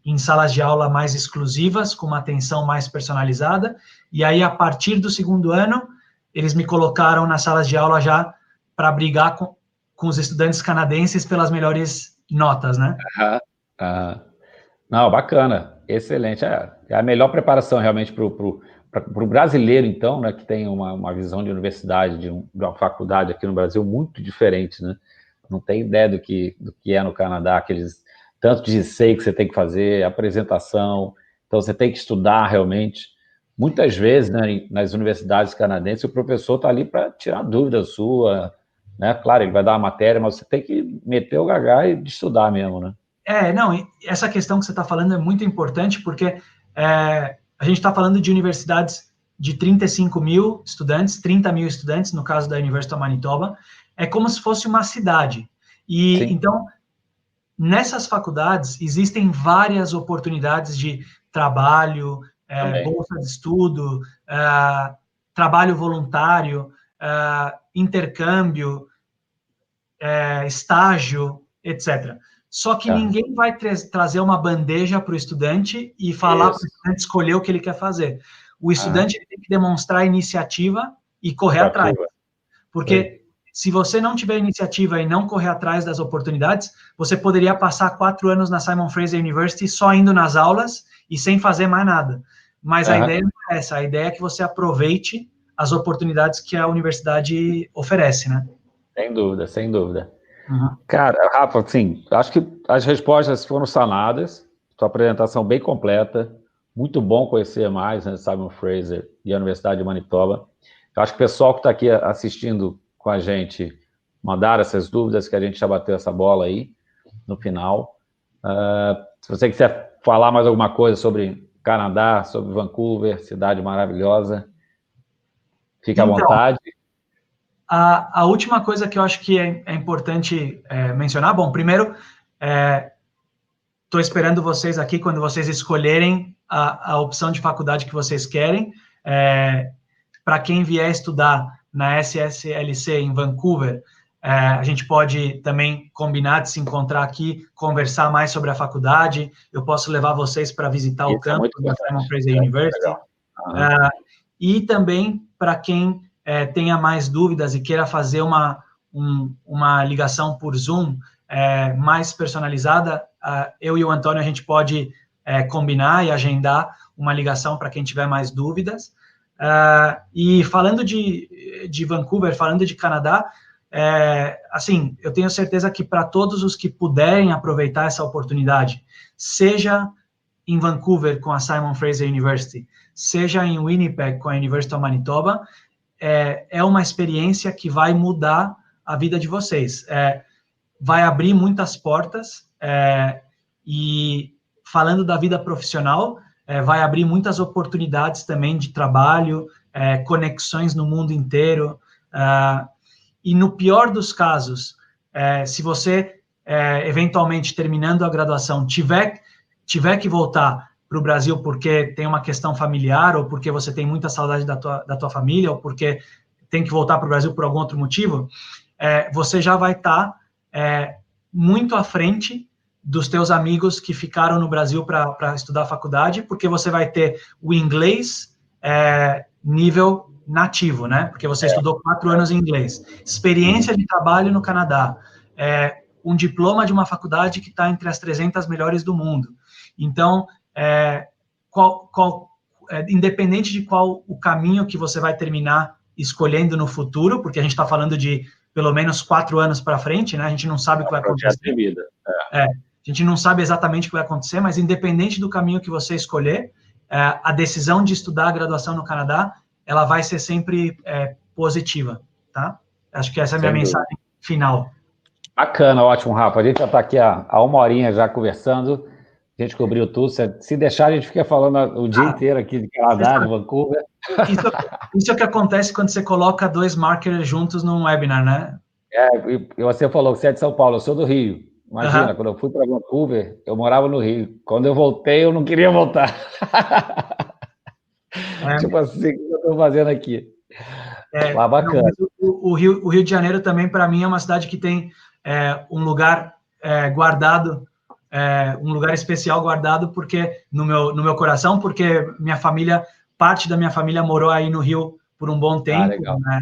em salas de aula mais exclusivas, com uma atenção mais personalizada, e aí, a partir do segundo ano, eles me colocaram nas salas de aula já para brigar com os estudantes canadenses pelas melhores notas, né? Não, bacana, excelente. É a melhor preparação, realmente, para o brasileiro, então, né, que tem uma visão de universidade, de uma faculdade aqui no Brasil muito diferente, né? Não tem ideia do que é no Canadá, aqueles tanto de essay que você tem que fazer, apresentação, então você tem que estudar realmente. Muitas vezes, né, nas universidades canadenses, o professor está ali para tirar dúvida sua, né? Claro, ele vai dar a matéria, mas você tem que meter o gagá e estudar mesmo, né? Essa questão que você está falando é muito importante, porque a gente está falando de universidades de 35 mil estudantes, 30 mil estudantes, no caso da University of Manitoba, é como se fosse uma cidade. E, então, nessas faculdades, existem várias oportunidades de trabalho, bolsa de estudo, trabalho voluntário, intercâmbio, estágio, etc. Só que ninguém vai trazer uma bandeja para o estudante e falar para o estudante escolher o que ele quer fazer. O estudante tem que demonstrar iniciativa e correr atrás. Porque se você não tiver iniciativa e não correr atrás das oportunidades, você poderia passar 4 anos na Simon Fraser University só indo nas aulas e sem fazer mais nada. Mas a ideia não é essa. A ideia é que você aproveite as oportunidades que a universidade oferece, né? Sem dúvida, sem dúvida. Cara, Rafa, assim, acho que as respostas foram sanadas, sua apresentação bem completa, muito bom conhecer mais, né, Simon Fraser e a Universidade de Manitoba. Eu acho que o pessoal que está aqui assistindo com a gente mandaram essas dúvidas, que a gente já bateu essa bola aí no final. Se você quiser falar mais alguma coisa sobre Canadá, sobre Vancouver, cidade maravilhosa, fique à vontade. A última coisa que eu acho que é importante mencionar, bom, primeiro, estou esperando vocês aqui quando vocês escolherem a opção de faculdade que vocês querem. Para quem vier estudar na SSLC em Vancouver, a gente pode também combinar de se encontrar aqui, conversar mais sobre a faculdade. Eu posso levar vocês para visitar o campus da Simon Fraser University. E também, para quem tenha mais dúvidas e queira fazer uma ligação por Zoom mais personalizada, eu e o Antônio, a gente pode combinar e agendar uma ligação para quem tiver mais dúvidas. E falando de Vancouver, falando de Canadá, assim, eu tenho certeza que para todos os que puderem aproveitar essa oportunidade, seja em Vancouver com a Simon Fraser University, seja em Winnipeg com a University of Manitoba, é uma experiência que vai mudar a vida de vocês. Vai abrir muitas portas e, falando da vida profissional, vai abrir muitas oportunidades também de trabalho, conexões no mundo inteiro. E, no pior dos casos, se você, eventualmente, terminando a graduação, tiver que voltar para o Brasil porque tem uma questão familiar, ou porque você tem muita saudade da tua família, ou porque tem que voltar para o Brasil por algum outro motivo, você já vai estar muito à frente dos teus amigos que ficaram no Brasil para estudar faculdade, porque você vai ter o inglês nível nativo, né? Porque você estudou 4 anos em inglês. Experiência de trabalho no Canadá. Um diploma de uma faculdade que está entre as 300 melhores do mundo. Então, independente de qual o caminho que você vai terminar escolhendo no futuro, porque a gente está falando de pelo menos 4 anos para frente, né? A gente não sabe o que vai acontecer. De vida. A gente não sabe exatamente o que vai acontecer, mas independente do caminho que você escolher, a decisão de estudar a graduação no Canadá, ela vai ser sempre positiva, tá? Acho que essa é a minha mensagem final. Bacana, ótimo, Rafa. A gente já está aqui há 1 horinha já conversando. A gente cobriu tudo. Se deixar, a gente fica falando o dia inteiro aqui de Canadá, de Vancouver. Isso é o que acontece quando você coloca 2 marketers juntos num webinar, né? E você falou que você é de São Paulo, eu sou do Rio. Imagina, quando eu fui para Vancouver, eu morava no Rio. Quando eu voltei, eu não queria voltar. Tipo assim, o que eu estou fazendo aqui? Bacana. O Rio de Janeiro também, para mim, é uma cidade que tem um lugar guardado, um lugar especial guardado porque no meu coração, porque parte da minha família morou aí no Rio por um bom tempo, legal. Né?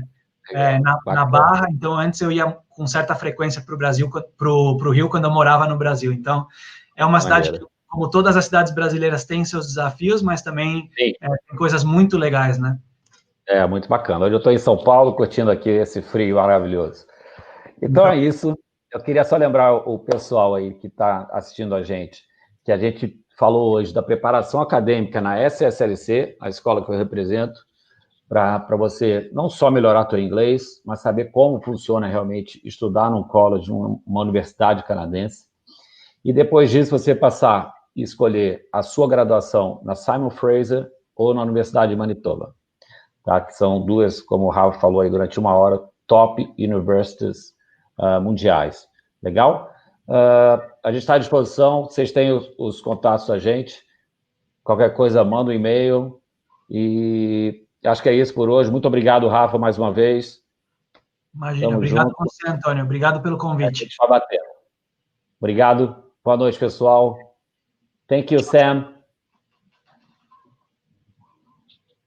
Na Barra. Então antes eu ia com certa frequência para o Brasil, para o Rio, quando eu morava no Brasil. Então é uma cidade que, como todas as cidades brasileiras, tem seus desafios, mas também tem coisas muito legais, né? Muito bacana. Hoje eu estou em São Paulo, curtindo aqui esse frio maravilhoso. Então é isso. Eu queria só lembrar o pessoal aí que está assistindo a gente, que a gente falou hoje da preparação acadêmica na SSLC, a escola que eu represento, para você não só melhorar seu inglês, mas saber como funciona realmente estudar num college, uma universidade canadense. E depois disso, você passar e escolher a sua graduação na Simon Fraser ou na Universidade de Manitoba. Tá? Que são 2, como o Rafa falou aí durante 1 hora, top universities mundiais. Legal? A gente está à disposição, vocês têm os contatos da gente. Qualquer coisa, manda um e-mail. E acho que é isso por hoje. Muito obrigado, Rafa, mais uma vez. Imagina, obrigado a você, Antônio. Obrigado pelo convite. Obrigado. Boa noite, pessoal. Thank you, Sam.